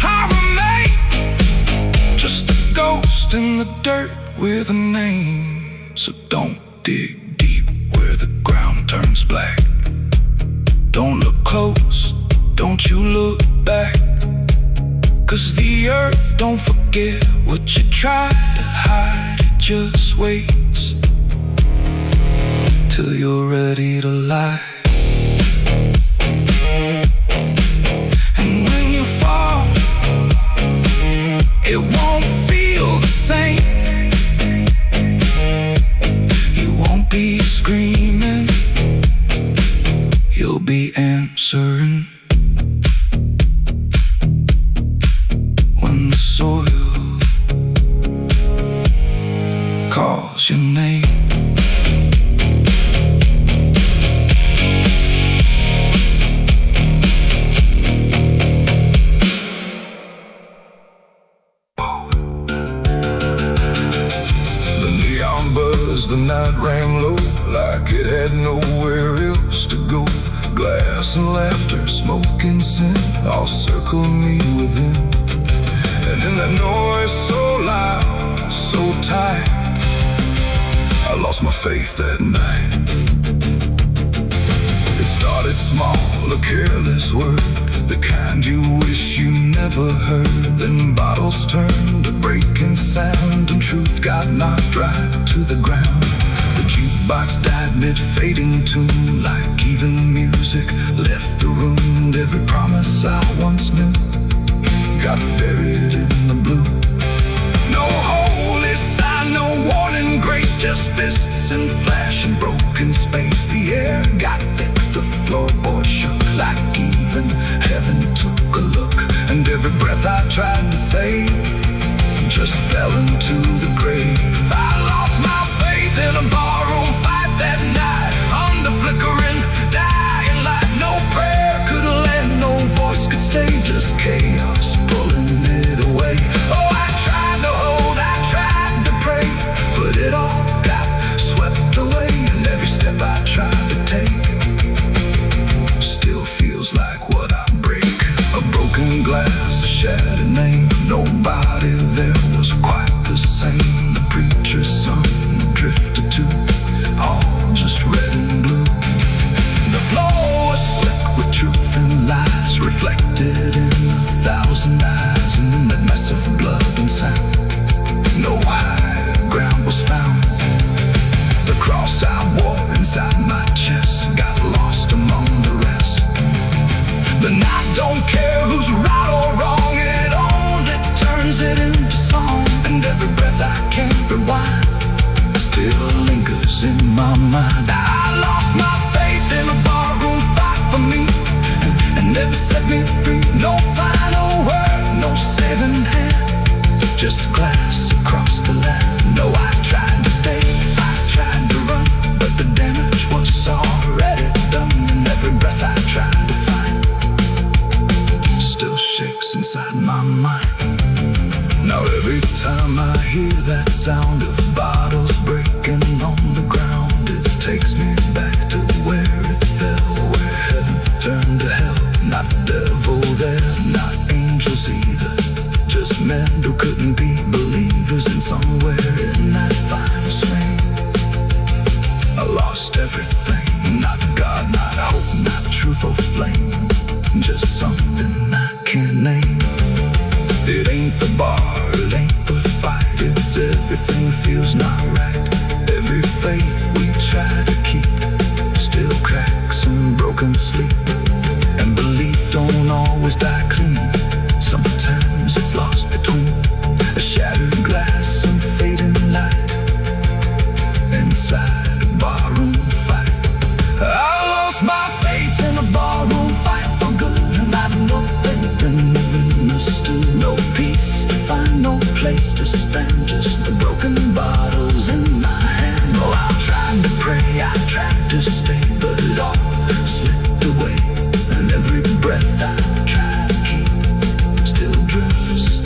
I remain, just a ghost in the dirt with a name. So don't dig deep where the ground turns black. Don't look close, don't you look back, 'cause the earth don't forget what you try to hide. It just waits till you're ready to lie. And when you fall, it won't feel the same. You won't be screaming, you'll be answering. When the soil calls your name. The night rang low, like it had nowhere else to go. Glass and laughter, smoke and sin, all circled me within. And in that noise so loud, so tight, I lost my faith that night. It started small, a careless word, the kind you wish you never heard. Then bottles turned to breaking sound, and truth got knocked right to the ground. The jukebox died mid-fading tune, like even music left the room. And every promise I once knew got buried in the blue. No holy sign, no warning grace, just fists and flash and broken space. The air got thick, the floorboard shook, like even heaven took a look. And every breath I tried to save just fell into the grave. I lost my faith in a barroom fight that night, under flickering, dying light. No prayer could land, no voice could stay, just chaos pulling it away. Oh, I tried to hold, I tried to pray, but it all got swept away. And every step I tried to take still feels like what I break. A broken glass, a shattered name, Nobody there was quite the same. The preacher's son drifted too, all just red and blue. The floor was slick with truth and lies, reflected in 1,000 eyes. And in that mess of blood and sand, no high ground was found. The cross I wore inside my chest got lost among the rest. The night don't care who's right or wrong, it only turns it into song. And every breath I can't rewind still lingers in my mind. I lost my faith in a barroom fight for me, and never set me free. No final word, no saving hand, just glass across the land. No, I tried to stay, I tried to run, but the damage was already done. And every breath I tried to find still shakes inside my mind. Now every time I hear that sound of bottles breaking on the ground, it takes me back to where it fell, where heaven turned to hell. Not devil there, not angels either, just men who couldn't be believers. And somewhere in that final swing, I lost everything. Not God, not hope, not truth or flame, just something I can't name. It ain't the bar, it ain't the fight, it's everything feels not right. Every faith we try to keep still cracks and broken sleep. And belief don't always die clean, sometimes it's lost between a shattered glass and fading light inside a barroom fight. I lost my faith in a barroom fight for good, and I've nothing been living still. No peace to find, no place to stand, just the broken bottles in my hand. Oh, I tried to pray, I tried to stay, but it all slipped away. And every breath I try to keep still drifts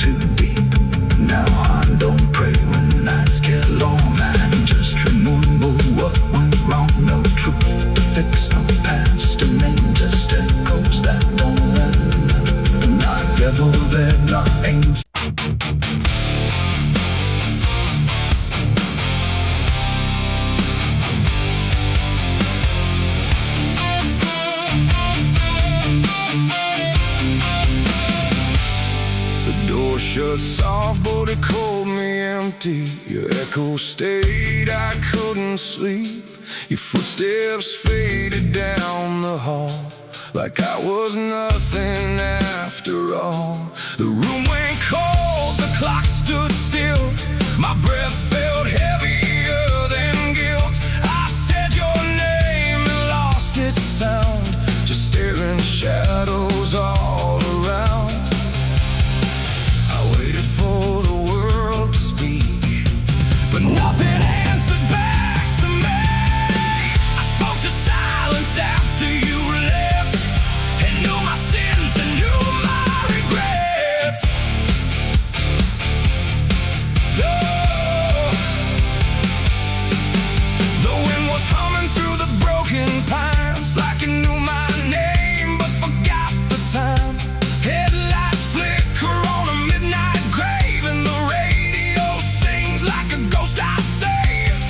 too deep. Now I don't pray when nights get long, I just remember what went wrong. No truth to fix, no past to name, just echoes that don't end. Not devil there, not angel. Shut soft, but it called me empty. Your echo stayed, I couldn't sleep. Your footsteps faded down the hall like I was nothing after all. The room went cold, the clock stood still. My breath felt heavier than guilt. I said your name and lost its sound, just staring shadows all around. For the world to speak, but nothing answered back to me. I spoke to silence after you left, and knew my sins and knew my regrets. The wind was humming through the broken pines, like it knew my name but forgot the time. Headlights flicker on a midnight grave, and the radio sings like a ghost I saved.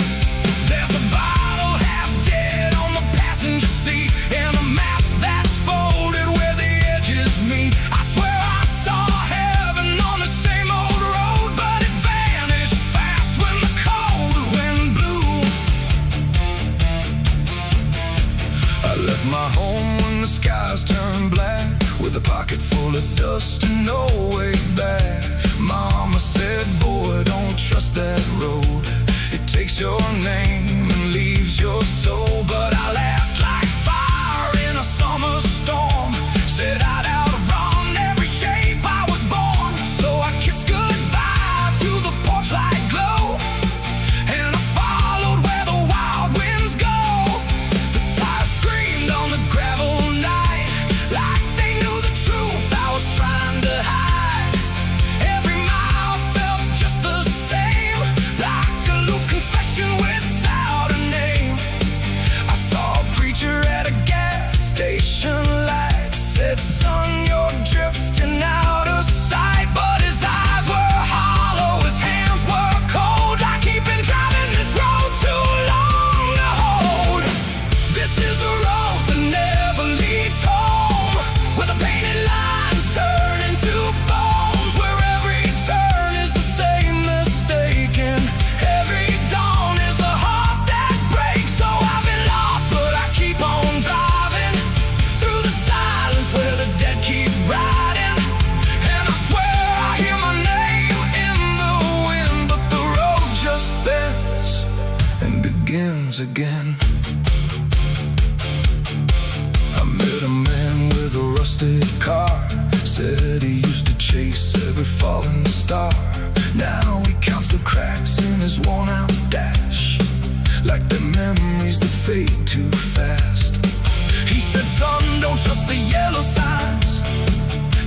There's a bottle half dead on the passenger seat, and a map that's folded where the edges meet. I swear I saw heaven on the same old road, but it vanished fast when the cold wind blew. I left my home when the skies turned black, with a pocket full of dust and no way back. Mama said, boy, don't trust that road. It takes your name and leaves your soul. But I laughed like fire in a summer storm, said I'd outrun every shape I was born. So I kissed goodbye to the porch light glow, and I followed where the wild winds go. The tires screamed on the gravel night, like they knew the truth I was trying to hide. Every mile felt just the same, like a loose confession without a name. I saw begins again. I met a man with a rusted car. Said he used to chase every falling star. Now he counts the cracks in his worn-out dash, like the memories that fade too fast. He said, son, don't trust the yellow signs.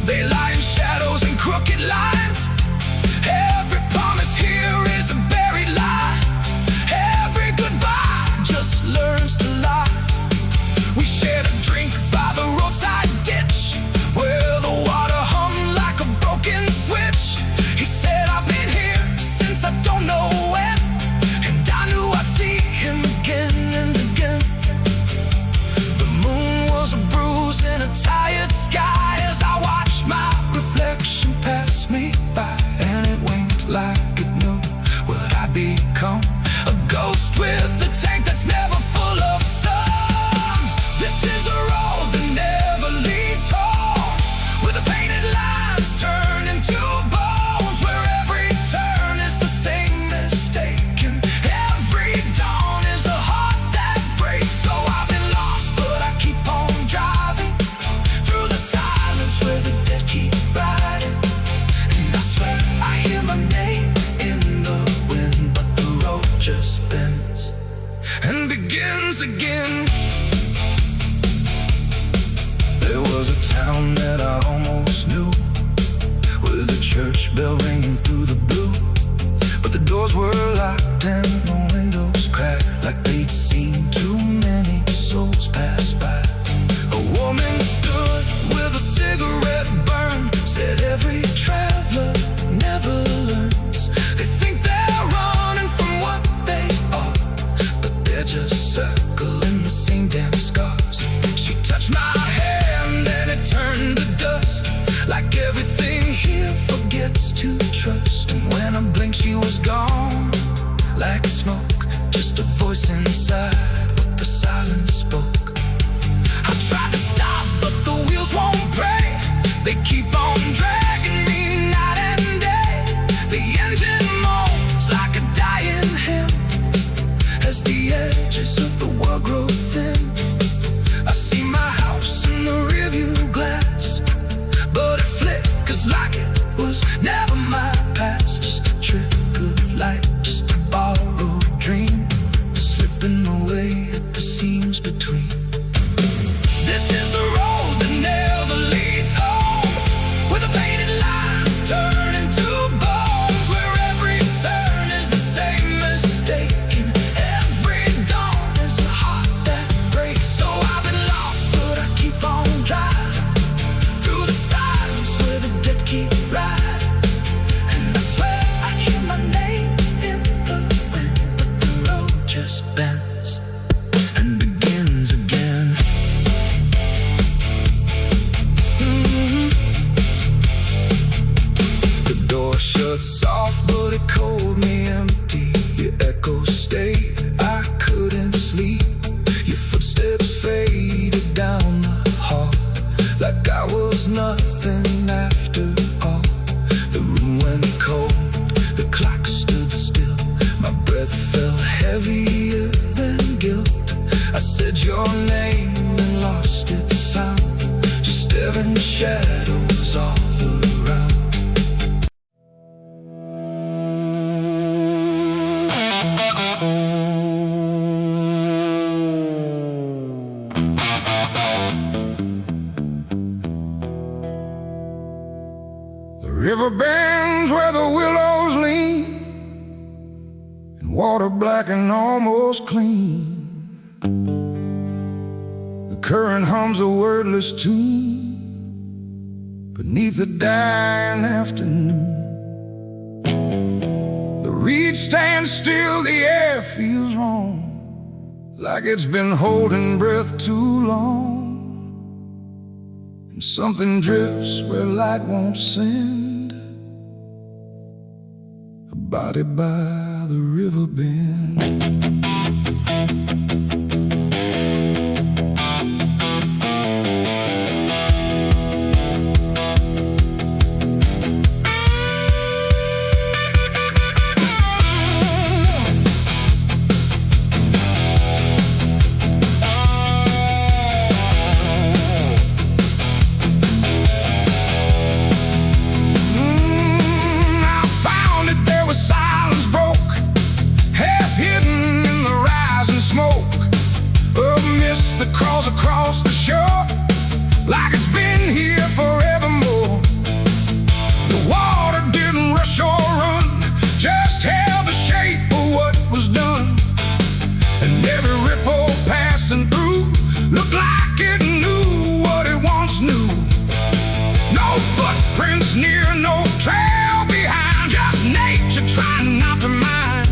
They lie in shadows and crooked lines. Every promise here is a buried lie. Every goodbye just learns to lie. We shared a drink by the roadside ditch, where the water hung like a broken switch. He said, I've been here since I don't know when, and I knew I'd see him again and again. The moon was a bruise in a tired sky as I watched my reflection pass me by, and it winked like it knew what I'd become. A ghost with a tank that's never full of sun. This is the road that never leads home, where the painted lines turn into bones, where every turn is the same mistake, and every dawn is a heart that breaks. So I've been lost, but I keep on driving through the silence where the dead keep riding. And I swear I hear my name in the wind, but the road just bends and begins again. There was a town that I almost knew, with a church bell ringing through the blue, but the doors were locked and the windows cracked, like they'd seen too many souls pass by. A woman stood with a cigarette burn, said every traveler never learns. They think they're running from what they are, but they're just circling the same damn scars. She touched my hand and it turned to dust, like everything here forgets to trust. And when I blinked she was gone, like smoke, just a voice inside what the silence spoke. I tried to stop but the wheels won't break. They keep on dragging me night and day. The engine moans like a dying hymn as the edges of the world grow thin. I see my house in the rearview glass, but it flickers like it was never my past. Just a trick of light, just a borrowed dream, slipping away at the seams between. This is the road that never leads home, where the painted lines turn into bones, where every turn is the same mistake, and every dawn is a heart that breaks. So I've been lost, but I keep on driving through the silence where the dead keep riding. And I swear I hear my name in the wind, but the road just bends and begins again. The door shut soft, but it cold me empty. Your echo stayed, I couldn't sleep. Your footsteps faded down the hall, like I was nothing after all. The room went cold, the clock stood still. My breath felt heavier than guilt. I said your name and lost its sound, just staring shadows all around. The river bends where the willows lean, and water black and almost clean. The current hums a wordless tune beneath the dying afternoon. The reed stands still, the air feels wrong, like it's been holding breath too long. And something drifts where light won't send, a body by the river bend. been here forevermore. The water didn't rush or run, just held the shape of what was done. And every ripple passing through looked like it knew what it once knew. No footprints near, no trail behind, just nature trying not to mind.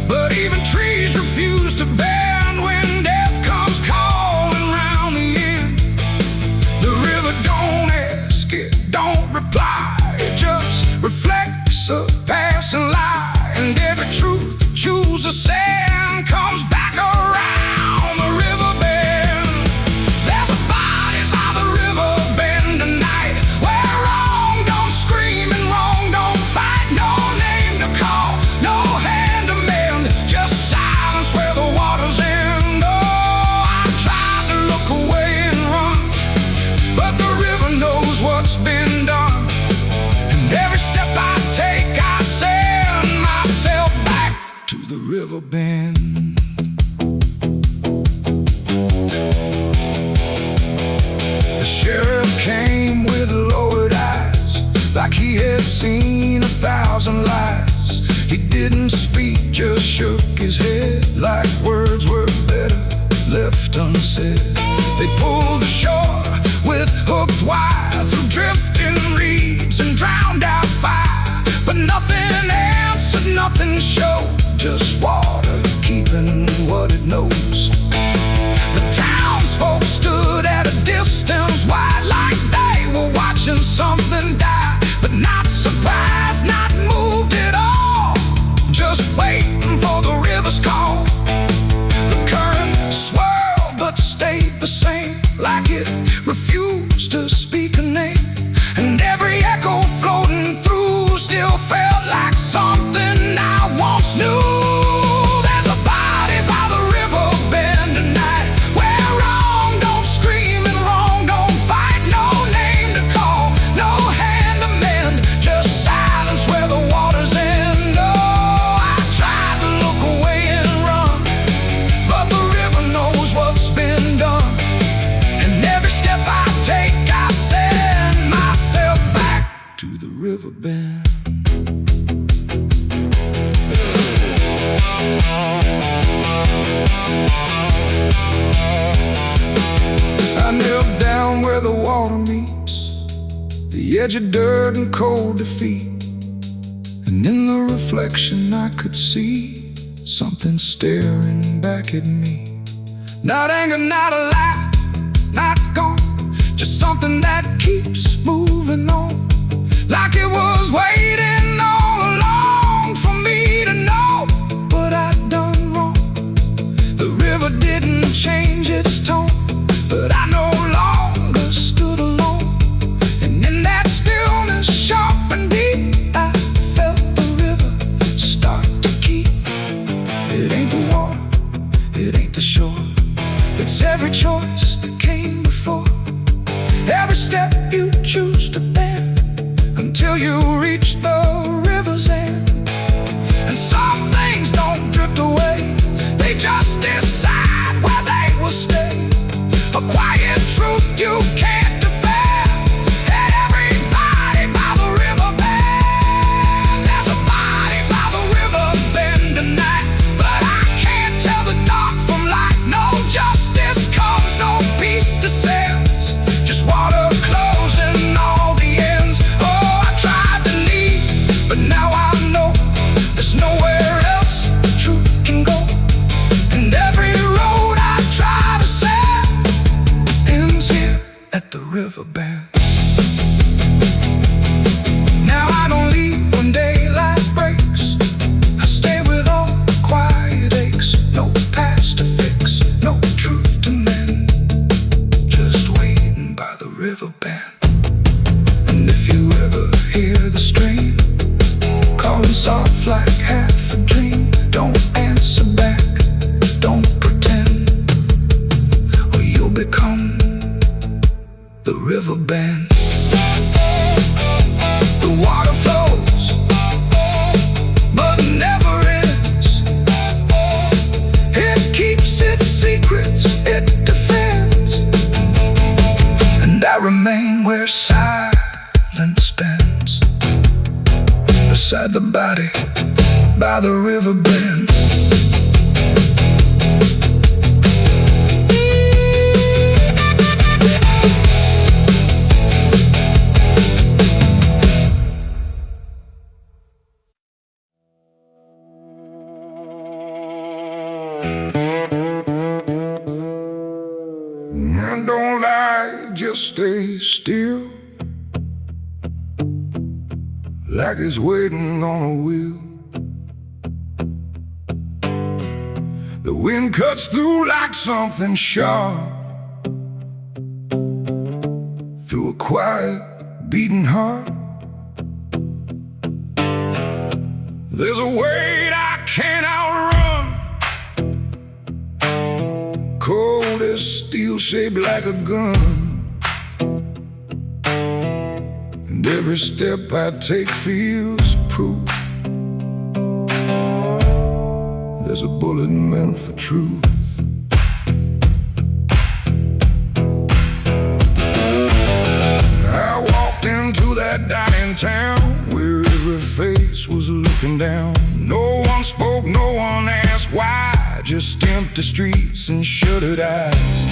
But even trees refuse to bend when death comes calling round the end. The river don't ask, it don't reply, it just reflects a passing lie. And every truth that chooses sand comes back around the river bend. There's a body by the river bend tonight, where wrong don't scream and wrong don't fight. No name to call, no hand to mend, just silence where the waters end. Oh, I tried to look away and run, but the river knows what's been done. And every step I take, I send myself back to the river bend. The sheriff came with lowered eyes, like he had seen 1,000 lies. He didn't speak, just shook his head, like words were better left unsaid. They pulled ashore with hooked wire through drifting reeds and drowned out fire. But nothing answered, nothing showed, just water keeping what it knows. The townsfolk stood at a distance wide, like they were watching something die. But not surprised, not moved at all, just waiting for the river's call. The current swirled but stayed the same, like it refused to speak a name. And every echo floating through still felt like something I once knew. There's a body by the river bend tonight, where wrong don't scream and wrong don't fight. No name to call, no hand to mend, just silence where the waters end. Oh, I tried to look away and run, but the river knows what's been done. And every step I take, I send myself back to the river bend. I knelt down where the water meets the edge of dirt and cold defeat. And in the reflection I could see something staring back at me. Not anger, not a lie, not gone, just something that keeps moving on, like it was waiting all along for me to know what I'd done wrong. The river didn't change its tone, but I no longer stood alone. And in that stillness, sharp and deep, I felt the river start to keep. It ain't the water, it ain't the shore, it's every choice that came before. Every step you choose to bend, until you reach the river's end. And some things don't drift away, they just decide where they will stay. A quiet truth you can't defend. Everybody by the river bend. There's a body by the river bend tonight, but I can't tell the dark from light. No justice comes, no peace descends, just water closing all the ends. Oh, I tried to leave, but now I know there's nowhere else the truth can go. And every road I try to set ends here at the river bend. Now I don't leave when daylight breaks, I stay with all the quiet aches. No past to fix, no truth to mend, just waiting by the river bend. And if you ever hear the stream calling soft like half a dream, don't answer back, don't pretend, or you'll become the river bend. The water flows, but never ends. It keeps its secrets, it defends. And I remain where silence bends, beside the body, by the river bend. And don't lie, just stay still, like it's waiting on a wheel. The wind cuts through like something sharp, through a quiet, beating heart. There's a weight I can't outrun, cold as steel, shaped like a gun. And every step I take feels proof there's a bullet meant for truth. I walked into that dining town where every face was looking down. No one spoke, no one asked why, just empty streets and shuttered eyes.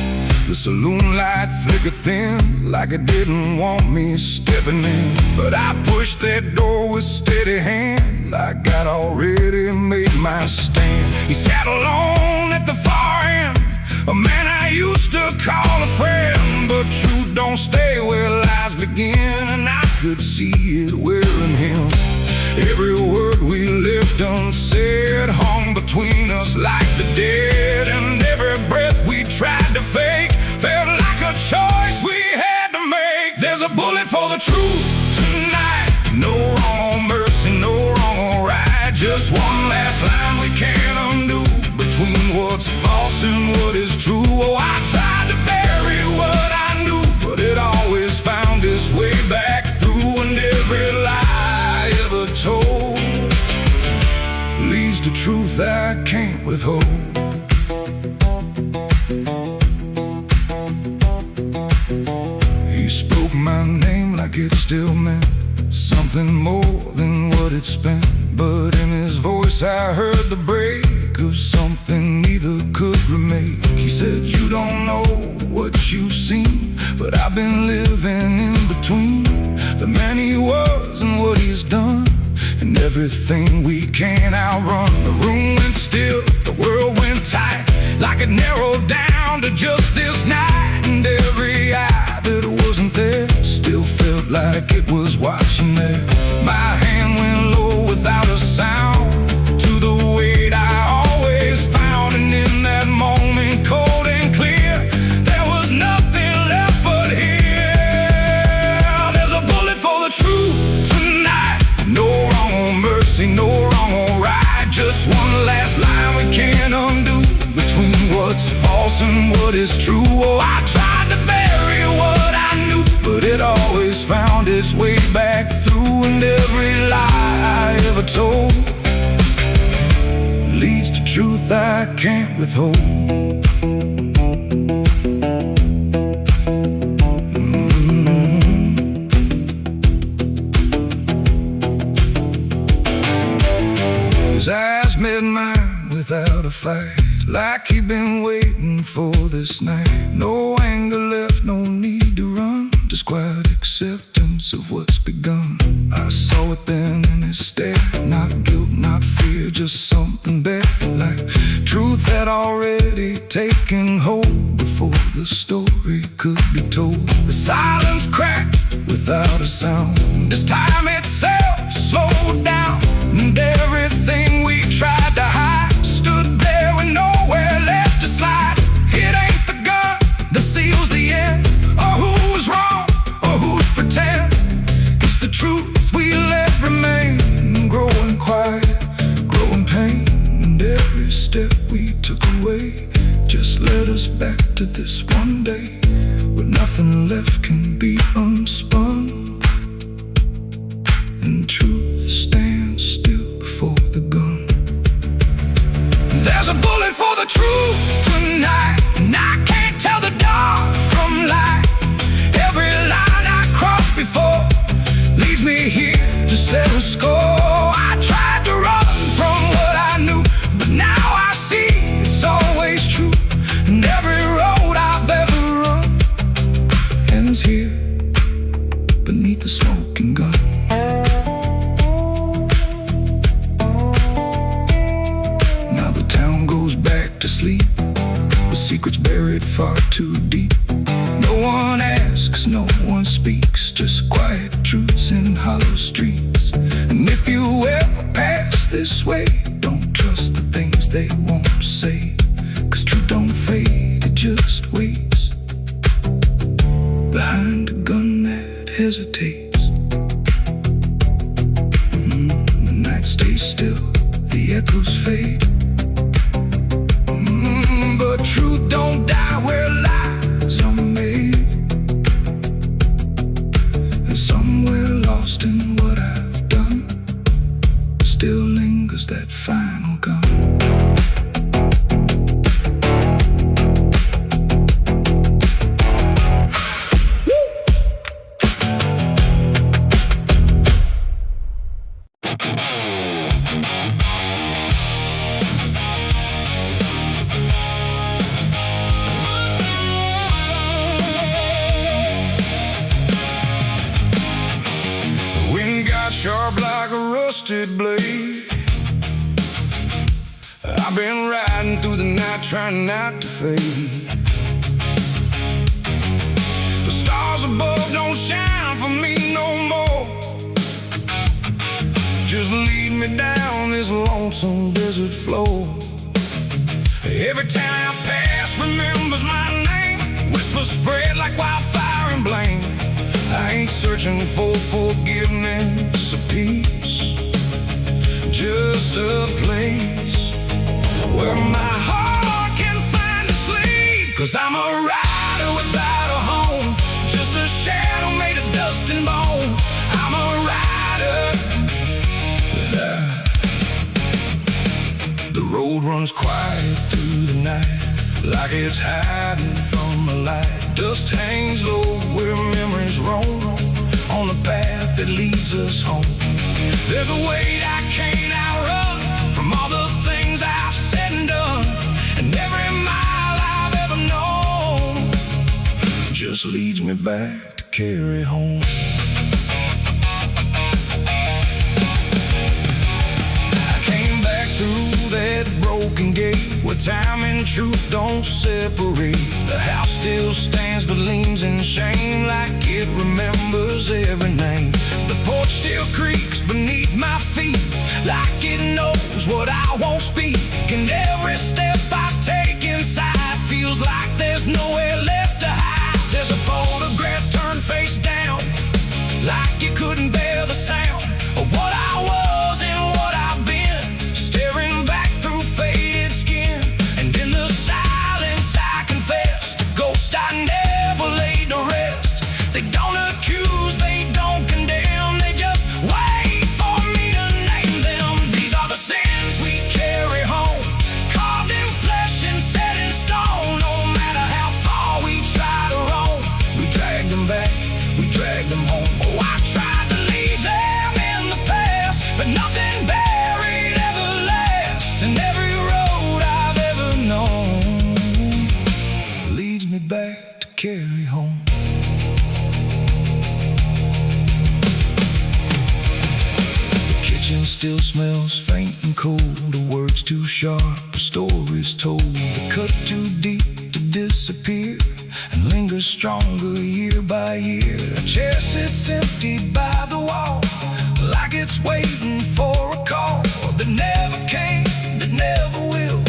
The saloon light flickered thin, like it didn't want me stepping in. But I pushed that door with steady hand, like I'd already made my stand. He sat alone at the far end, a man I used to call a friend. But truth don't stay where lies begin, and I could see it wearing him. Every word we left unsaid hung between us like the dead. And every breath we tried to fake felt like a choice we had to make. There's a bullet for the truth tonight, no wrong mercy, no wrong or right. Just one last line we can't undo, between what's false and what is true. Oh, I tried to bury what I knew, but it always found its way back through. And every lie ever told leads to truth I can't withhold. He spoke my name like it still meant something more than what it spent. But in his voice I heard the break of something neither could remake. He said, you don't know what you've seen, but I've been living in between the man he was and what he's done, and everything we can't outrun. The room went still, the world went tight, like it narrowed down to just this night. And every eye that wasn't there still felt like it was watching there. My hand went low without a sound, to the weight I always found. And in that moment, cold and clear, there was nothing left but here. There's a bullet for the truth tonight, no wrong or mercy, no wrong or right. Just one last line we can't undo, between what's false and what is true. Oh, I tried to bury what I knew, but it always found its way back through. And every lie I ever told leads to truth I can't withhold. His eyes met mine without a fight, like he'd been waiting for this night. No anger left, no need to run, just quiet acceptance of what's begun. I saw it then in his stare, not guilt, not fear, just something better, like truth had already taken hold before the story could be told. The silence cracked without a sound, this time itself slowed down, and everything we tried to hide stood there with nowhere left to slide. It ain't the gun that seals the end, or who's wrong, or who's pretend. It's the truth we let remain, growing quiet, growing pain. And every step we took away just led us back to this one day, where nothing left can be unspun, and truth stands. here beneath the smoking gun. Now the town goes back to sleep with secrets buried far too deep. No one asks, no one speaks, just quiet truths in hollow streets. And if you ever pass this way, don't trust the things they won't say, 'cause truth don't fade, it just waits behind a gun that hesitates. The night stays still, the echoes fade. But truth don't die where lies are made. And somewhere lost in what I've done still lingers that final gun. Sharp like a rusted blade. I've been riding through the night trying not to fade. The stars above don't shine for me no more. Just lead me down this lonesome desert floor. Every town I pass remembers my name. Whispers spread like wildfire and blame. I ain't searching for forgiveness or peace, just a place where my heart can find a sleep. 'Cause I'm a rider without a home, just a shadow made of dust and bone. I'm a rider. The road runs quiet through the night, like it's hiding from the light. Dust hangs low where memories roam, on the path that leads us home. There's a weight I can't outrun from all the things I've said and done. And every mile I've ever known just leads me back to carry home. I came back through that broken gate where time and truth don't separate. The house still stands but leans in shame, like it remembers every name. The porch still creaks beneath my feet, like it knows what I won't speak. And every step I take inside feels like there's nowhere left to hide. There's a photograph turned face down, like you couldn't bear the sound of what I was and what I've been, staring back through faded skin. And in the silence I confess, the ghost I never laid to rest. They don't accuse, they don't condemn, they just wait for me to name them. These are the sins we carry home, carved in flesh and set in stone. No matter how far we try to roam, we drag them back, we drag them home. Oh, I tried to leave them in the past, but nothing buried ever lasts. And every road I've ever known leads me back to carry home. The kitchen still smells faint and cold, the words too sharp, the stories told. The cut too deep to disappear and lingers stronger year by year. A chair sits empty by the wall, like it's waiting for a call that never came, that never will,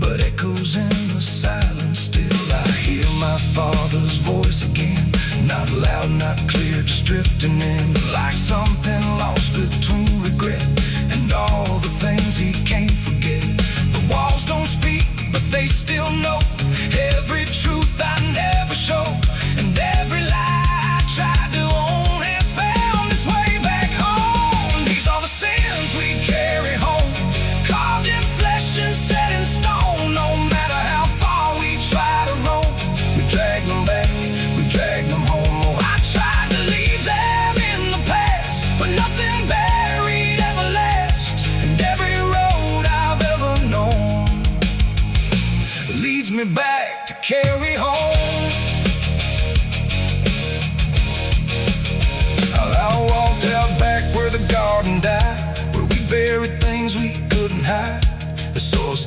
but echoes in the silence still. I hear my father's voice again, not loud, not clear, just drifting in, like something lost between regret and all the things he can't forget. The walls don't speak, but they still know every truth I never show, and every lie I tried to own has found its way back home. These are the sins we carry home, carved in flesh and set in stone. No matter how far we try to roam, we drag them back, we drag them home. Oh, I tried to leave them in the past, but nothing buried ever lasts. And every road I've ever known leads me back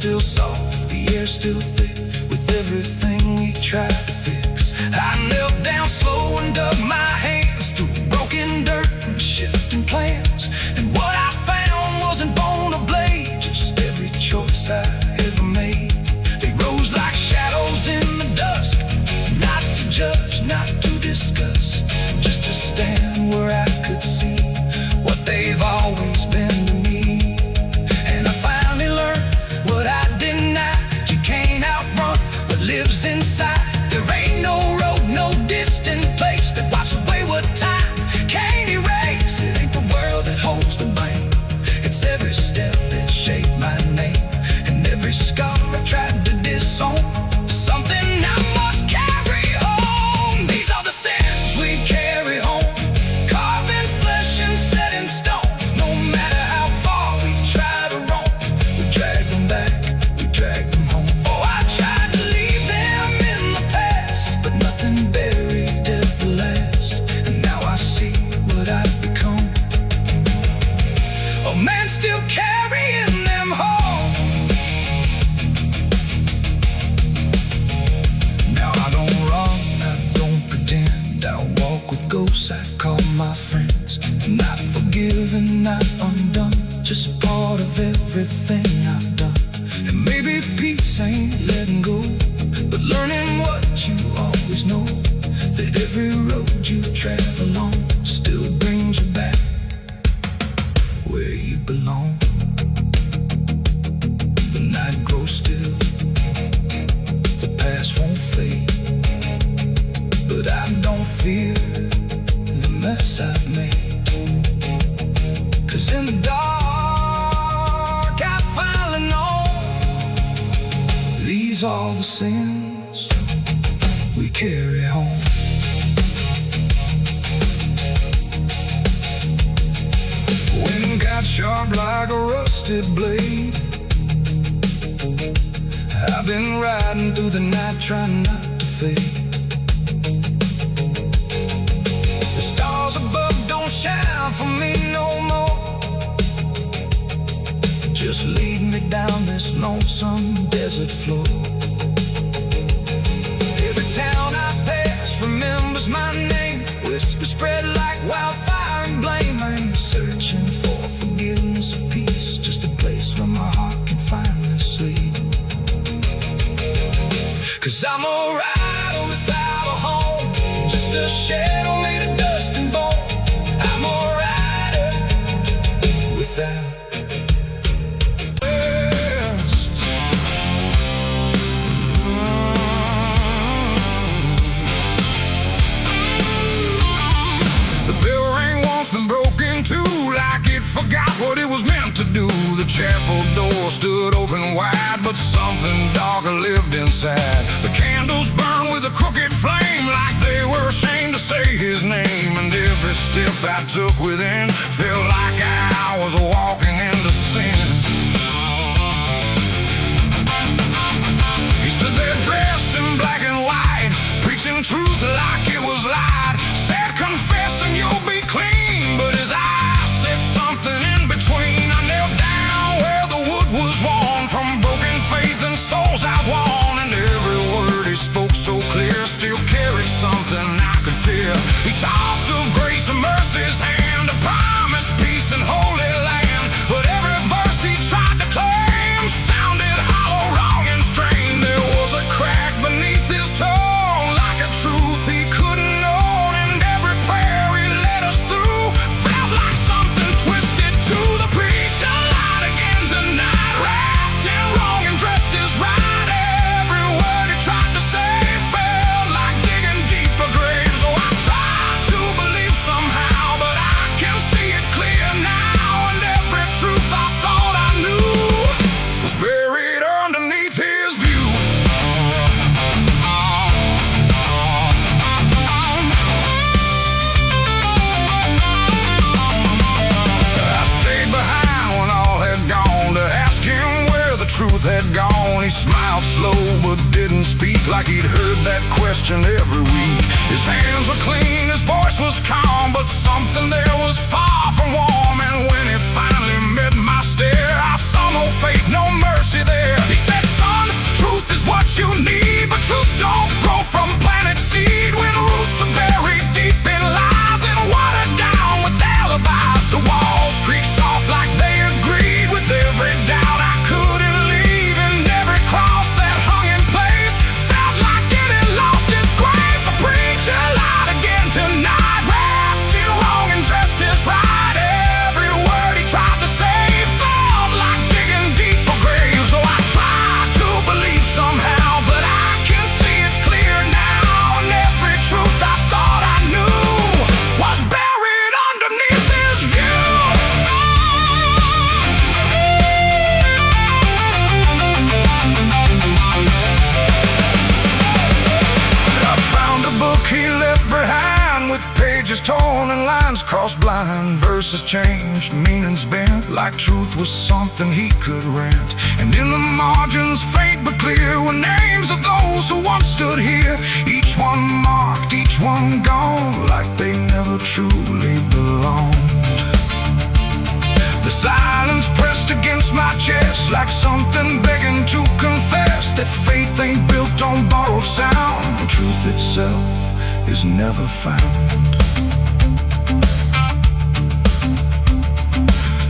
still soft, the air still thick, with everything we tried to fix. I knelt down slow and dug my hands through broken dirt and shifting plans. And what I found wasn't bone or blade, just every choice I ever made. They rose like shadows in the dusk, not to judge, not to discuss, just to stand where I could see what they've always been to me. And I finally learned what I denied: you can't outrun what lives inside. There ain't no road, no distant place that wipes away what time can't erase. It ain't the world that holds the blame, it's every step that shaped my name, and every scar I tried to disown. Something I must carry home. These are the sins we carry home, carved in flesh and set in stone. No matter how far we try to roam, we drag them back, we drag them home. Oh, I tried to leave them in the past, but nothing buried ever lasts. And now I see what I've become, a man still carrying them home. Now I don't run, I don't pretend, I walk with ghosts I call my friends. Not forgiven, not undone, just part of everything I've done. And maybe peace ain't letting go, but learning what you always know, that every road you travel on still brings you back where you belong. The night grows still, the past won't fade, but I don't fear the mess I've made. 'Cause in the dark I finally know these are the sins we carry home. Wind got sharp like a rusted blade. I've been riding through the night trying not to fade. The stars above don't shine for me no more, just lead me down this lonesome desert floor. Every town I pass remembers my name, whispers spread like wildfire and blame. I ain't searching for forgiveness or peace, just a place where my heart can finally sleep. 'Cause I'm a rider without a home, just a shadow made of dust and bone. I'm a rider without rest. The bell ring once been broken too, like it forgot what it was meant to do. The chapel door stood open wide, but something darker lived inside. The candles burned with a crooked flame, like they were ashamed to say his name. And every step I took within felt like I was walking into sin. He stood there dressed in black and white, preaching truth like it was lied. Said, confessing you'll be clean, but his eyes said something in between. I knelt down where the wood was worn from broken faith and souls I won. And every word he spoke so clear still carried something I could fear. He talked of grace and mercy's hand, a promise, peace and holy land. But every verse he tried to claim sounded hollow, wrong and strained. There was a crack beneath his tone, like a truth he couldn't own. And every prayer he led us through felt like something twisted to the preach. A light again tonight, wrapped in wrong and dressed as right. Every word he tried to say felt like digging deeper graves. So I tried to believe somehow, but I can see it clear now. And every truth I thought I knew was buried underneath his view. I stayed behind when all had gone to ask him where the truth had gone. He smiled slow but didn't speak, like he'd heard that question every week. His hands were clean, his voice was calm, but something there was far from warm. And when it finally met my stare, I saw no faith, no mercy there. He pages torn and lines crossed blind, verses changed, meanings bent, like truth was something he could rent. And in the margins, faint but clear, were names of those who once stood here. Each one marked, each one gone, like they never truly belonged. The silence pressed against my chest, like something begging to confess that faith ain't built on borrowed sound, and truth itself is never found.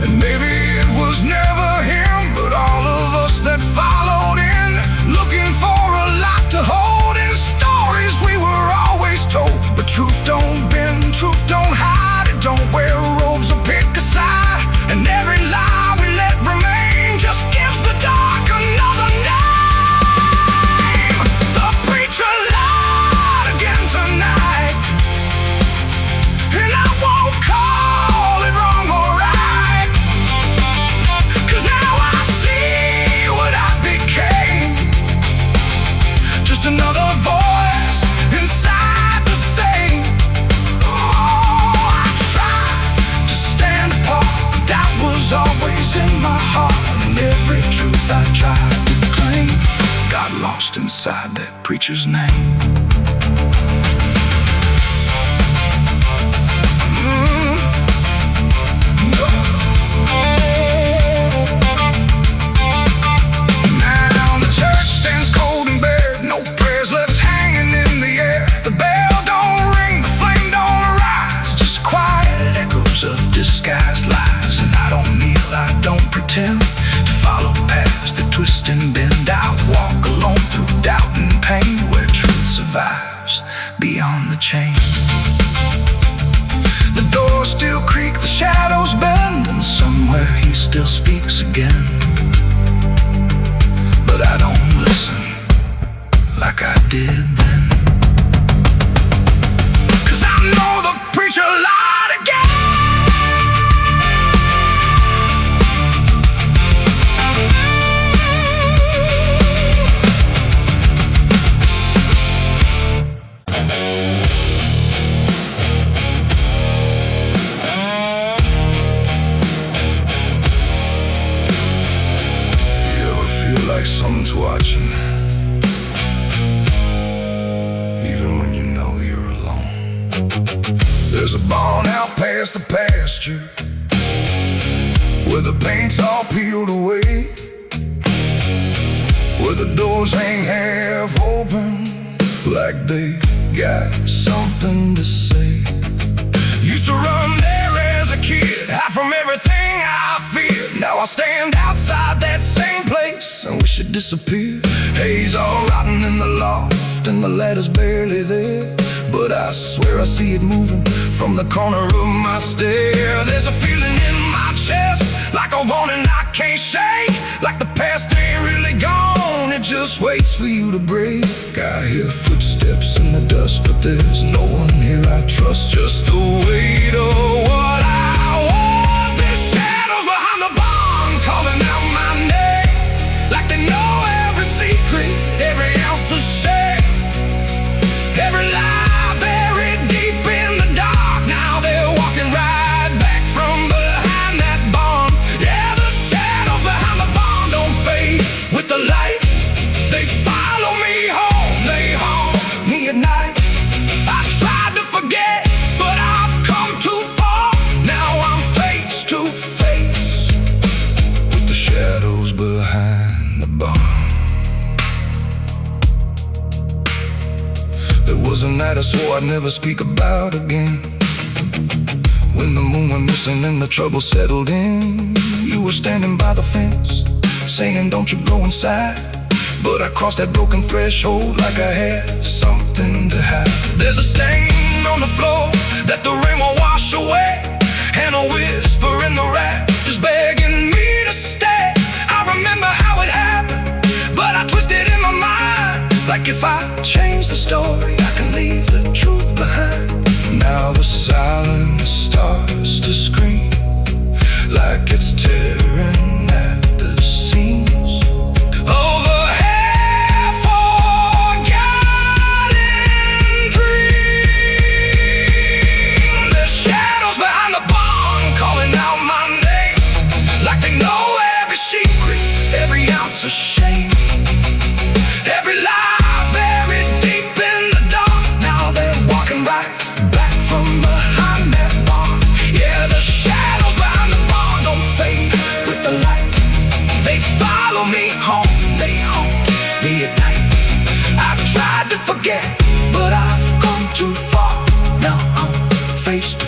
And maybe it was never him, but all of us that followed in, looking for a lot to hold in stories we were always told. But truth don't bend, truth don't hide, it don't wear robes or pick a side. And every lie we let remain just gives the dark another name. The preacher lied again tonight, and I won't call it wrong or right, 'cause now I see what I became. Just another voice inside the same. Oh, I tried to stand apart, that was always in my heart, and every truth I tried to claim got lost inside that preacher's name. Now the church stands cold and bare, no prayers left hanging in the air. The bell don't ring, the flame don't arise, just quiet echoes of disguised lies. And I don't kneel, I don't pretend to follow paths that twist and bend. I walk alone through doubt and pain, where truth survives beyond the chain. The doors still creak, the shadows bend, and somewhere he still speaks again. But I don't listen like I did then, 'cause I know the preacher lied again. Someone's watching, even when you know you're alone. There's a barn out past the pasture, where the paint's all peeled away, where the doors hang half open, like they got something to say. Used to run there as a kid, hide from everything I feared. Now I stand outside that same place and wish it disappeared. Haze all rotten in the loft, and the ladder's barely there, but I swear I see it moving from the corner of my stair. There's a feeling in my chest, like a warning I can't shake, like the past ain't really gone, it just waits for you to break. I hear footsteps in the dust, but there's no one here I trust. Just the weight of what I was. There's shadows behind the barn calling out my name, like they know every secret, every ounce of shame, every lie buried deep in the dark. Now they're walking right back from behind that barn. Yeah, the shadows behind the barn don't fade with the light. They follow me home, they haunt me at night. I tried to forget, but I've come too far. Now I'm face to face with the shadows behind the barn. There was a night I swore I'd never speak about again, when the moon went missing and the trouble settled in. You were standing by the fence, saying don't you go inside, but I crossed that broken threshold like I had something to hide. There's a stain on the floor that the rain won't wash away, and a whisper in the rafters begging me to stay. I remember how it happened, but I twisted in my mind, like if I change the story I can leave the truth behind. Now the silence starts to scream, like it's tearing at the seams. Over half-forgotten dreams.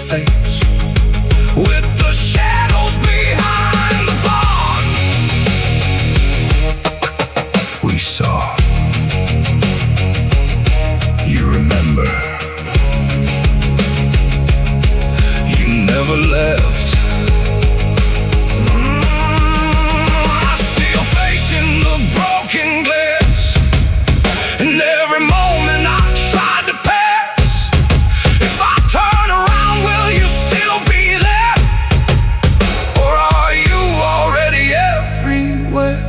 face, with the shadows behind the barn. We saw. You remember. You never left. I see your face in the broken glass, and every moment I tried to pass. If I turn around, will you still be there? Or are you already everywhere?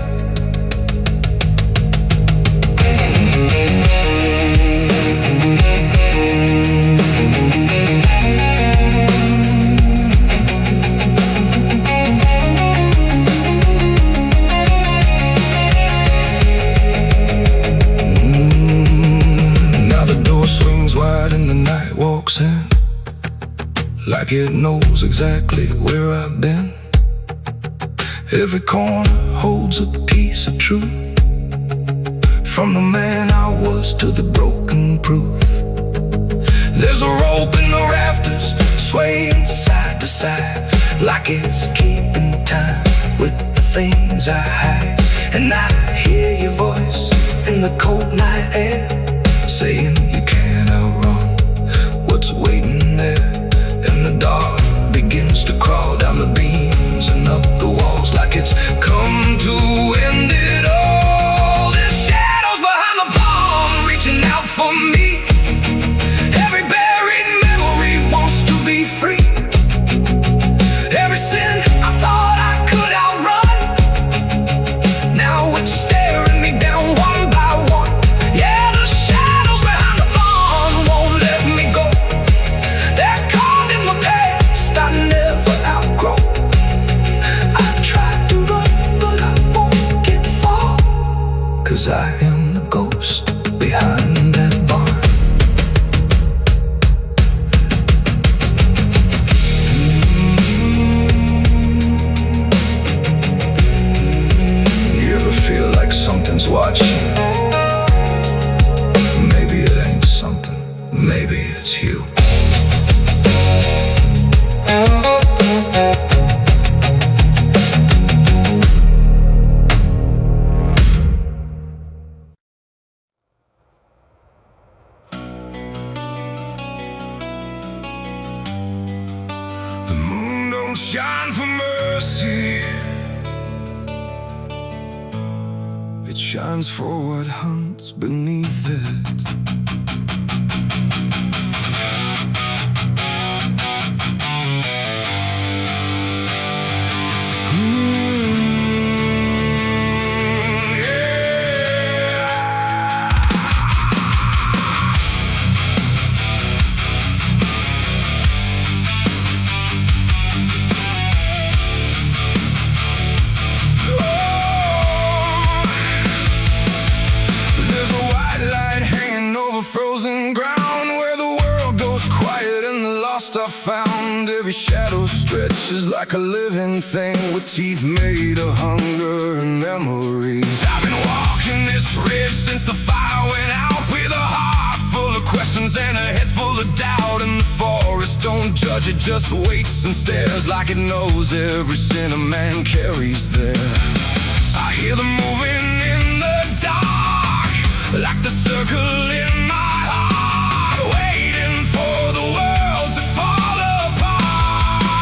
Walks in like it knows exactly where I've been. Every corner holds a piece of truth, from the man I was to the broken proof. There's a rope in the rafters, swaying side to side, like it's keeping time with the things I hide. And I hear your voice in the cold night air, saying you can't outrun what's waiting there. And the dark begins to crawl down the beams and up the walls, like it's come to end it all. There's shadows behind the barn, reaching out for me. Every buried memory wants to be free. Every sin I thought I could outrun, now it's staring me down one by one. Yeah, the shadows behind the barn won't let me go. They're caught in my past I never outgrow. I tried to run, but I won't get far, 'cause I am the ghost behind that barn. You ever feel like something's watching? Maybe it ain't something, maybe it's you. The moon don't shine for mercy, it shines for what hunts beneath it. Frozen ground where the world goes quiet and the lost are found. Every shadow stretches like a living thing, with teeth made of hunger and memories. I've been walking this ridge since the fire went out, with a heart full of questions and a head full of doubt. And the forest don't judge, it just waits and stares, like it knows every sin a man carries there. I hear them moving in the dark, like the circle in my heart, waiting for the world to fall apart.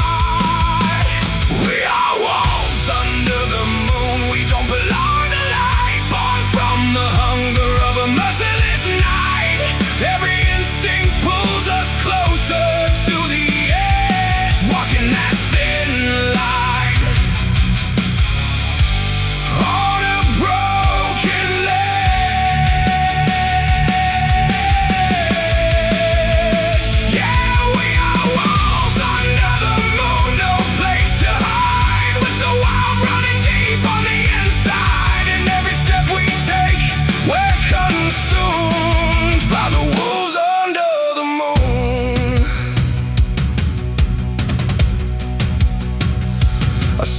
We are wolves under the moon, we don't belong to light, born from the hunger of a merciless night. Every instinct pulls us closer to the edge, walking that thin line on a broken leg.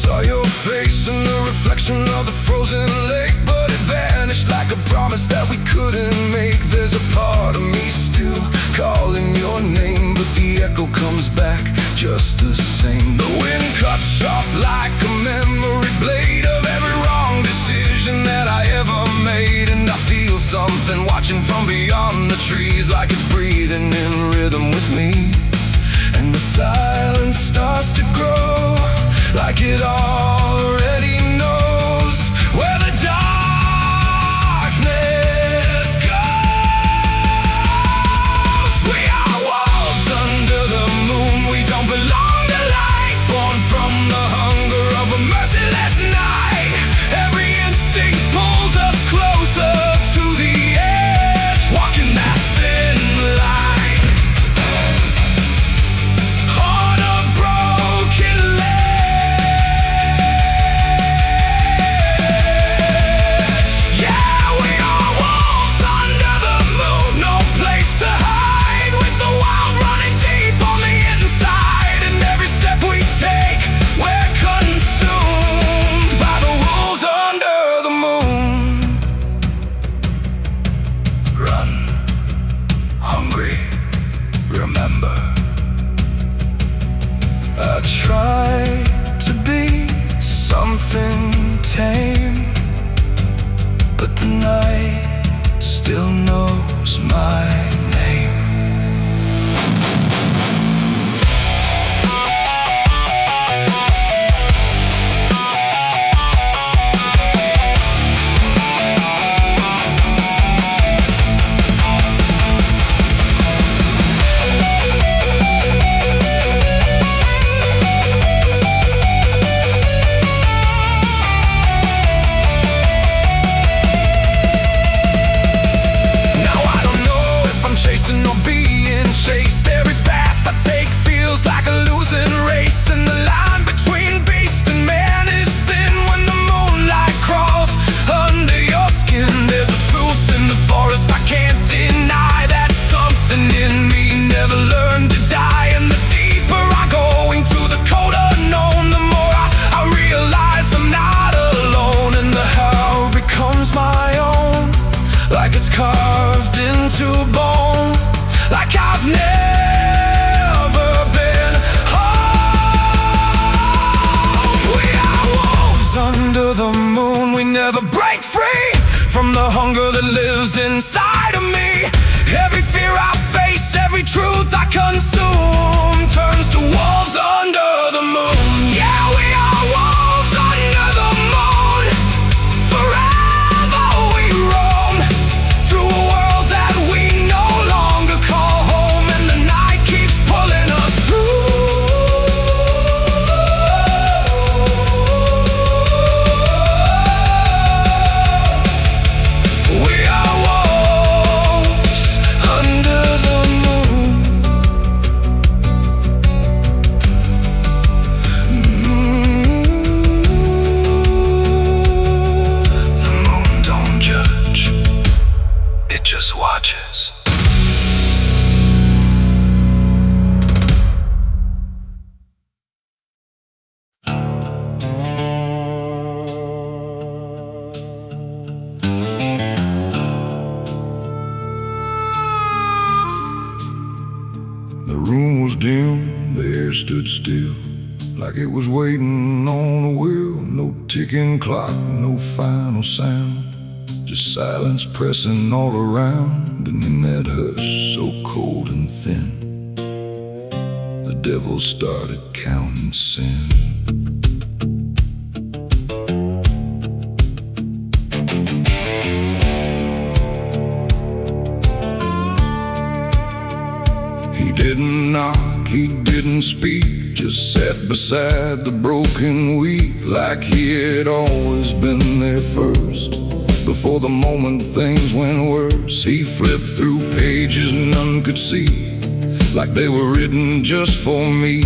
Saw your face in the reflection of the frozen lake, but it vanished like a promise that we couldn't make. There's a part of me still calling your name, but the echo comes back just the same. The wind cuts sharp like a memory blade of every wrong decision that I ever made. And I feel something watching from beyond the trees, like it's breathing in rhythm with me. And the silence starts to grow, like it already knows where the darkness goes. We are wolves under the moon. We don't belong to light, born from the hunger of a merciless night. Every instinct pulls us closer to the edge, walking that thin line. Something tame, but the night still knows my name. Carved into bone, like I've never been home. We are wolves under the moon. We never break free from the hunger that lives inside of me. Every fear I face, every truth I consume, turns to wolves under the moon. Yeah, we are wolves under the moon. Forever we roam through a world that we no longer call home, and the night keeps pulling us through. We are wolves under the moon. The moon don't judge, it just watches. The room was dim, the air stood still, like it was waiting on a wheel. No ticking clock, no final sound, just silence pressing all around. And in that hush, so cold and thin, the devil started counting sin. He didn't knock, he didn't speak, just sat beside the broken wheat, like he had always been there first. Before the moment things went worse, he flipped through pages none could see, like they were written just for me.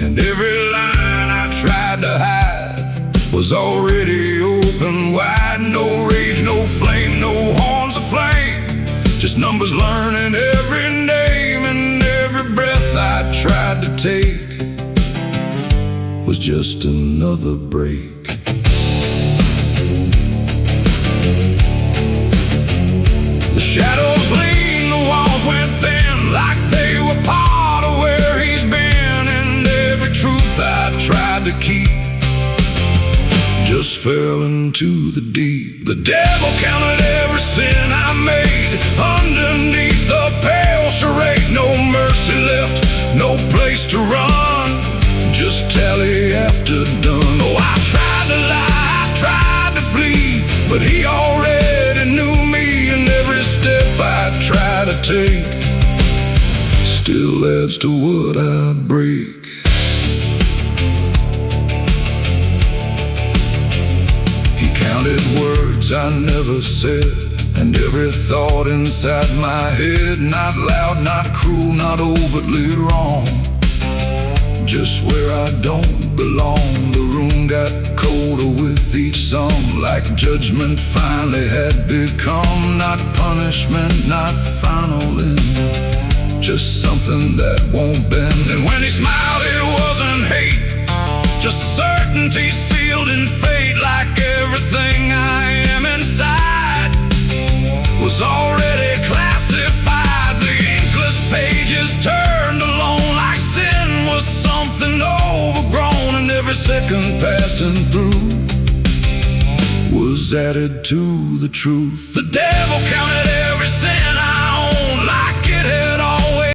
And every line I tried to hide was already open wide. No rage, no flame, no horns of flame, just numbers learning every name. And every breath I tried to take was just another break. The shadows lean, the walls went thin, like they were part of where he's been. And every truth I tried to keep just fell into the deep. The devil counted every sin I made underneath the pale charade. No mercy left, no place to run, just tally after done. Oh, I tried to lie, I tried to flee, but he already knew me. And every step I try to take still adds to what I break. Counted words I never said, and every thought inside my head. Not loud, not cruel, not overtly wrong, just where I don't belong. The room got colder with each song, like judgment finally had become. Not punishment, not final end, just something that won't bend. And when he smiled it wasn't hate, just certainty sealed in fate. Like everything I am inside was already classified. The inkless pages turned alone, like sin was something overgrown. And every second passing through was added to the truth. The devil counted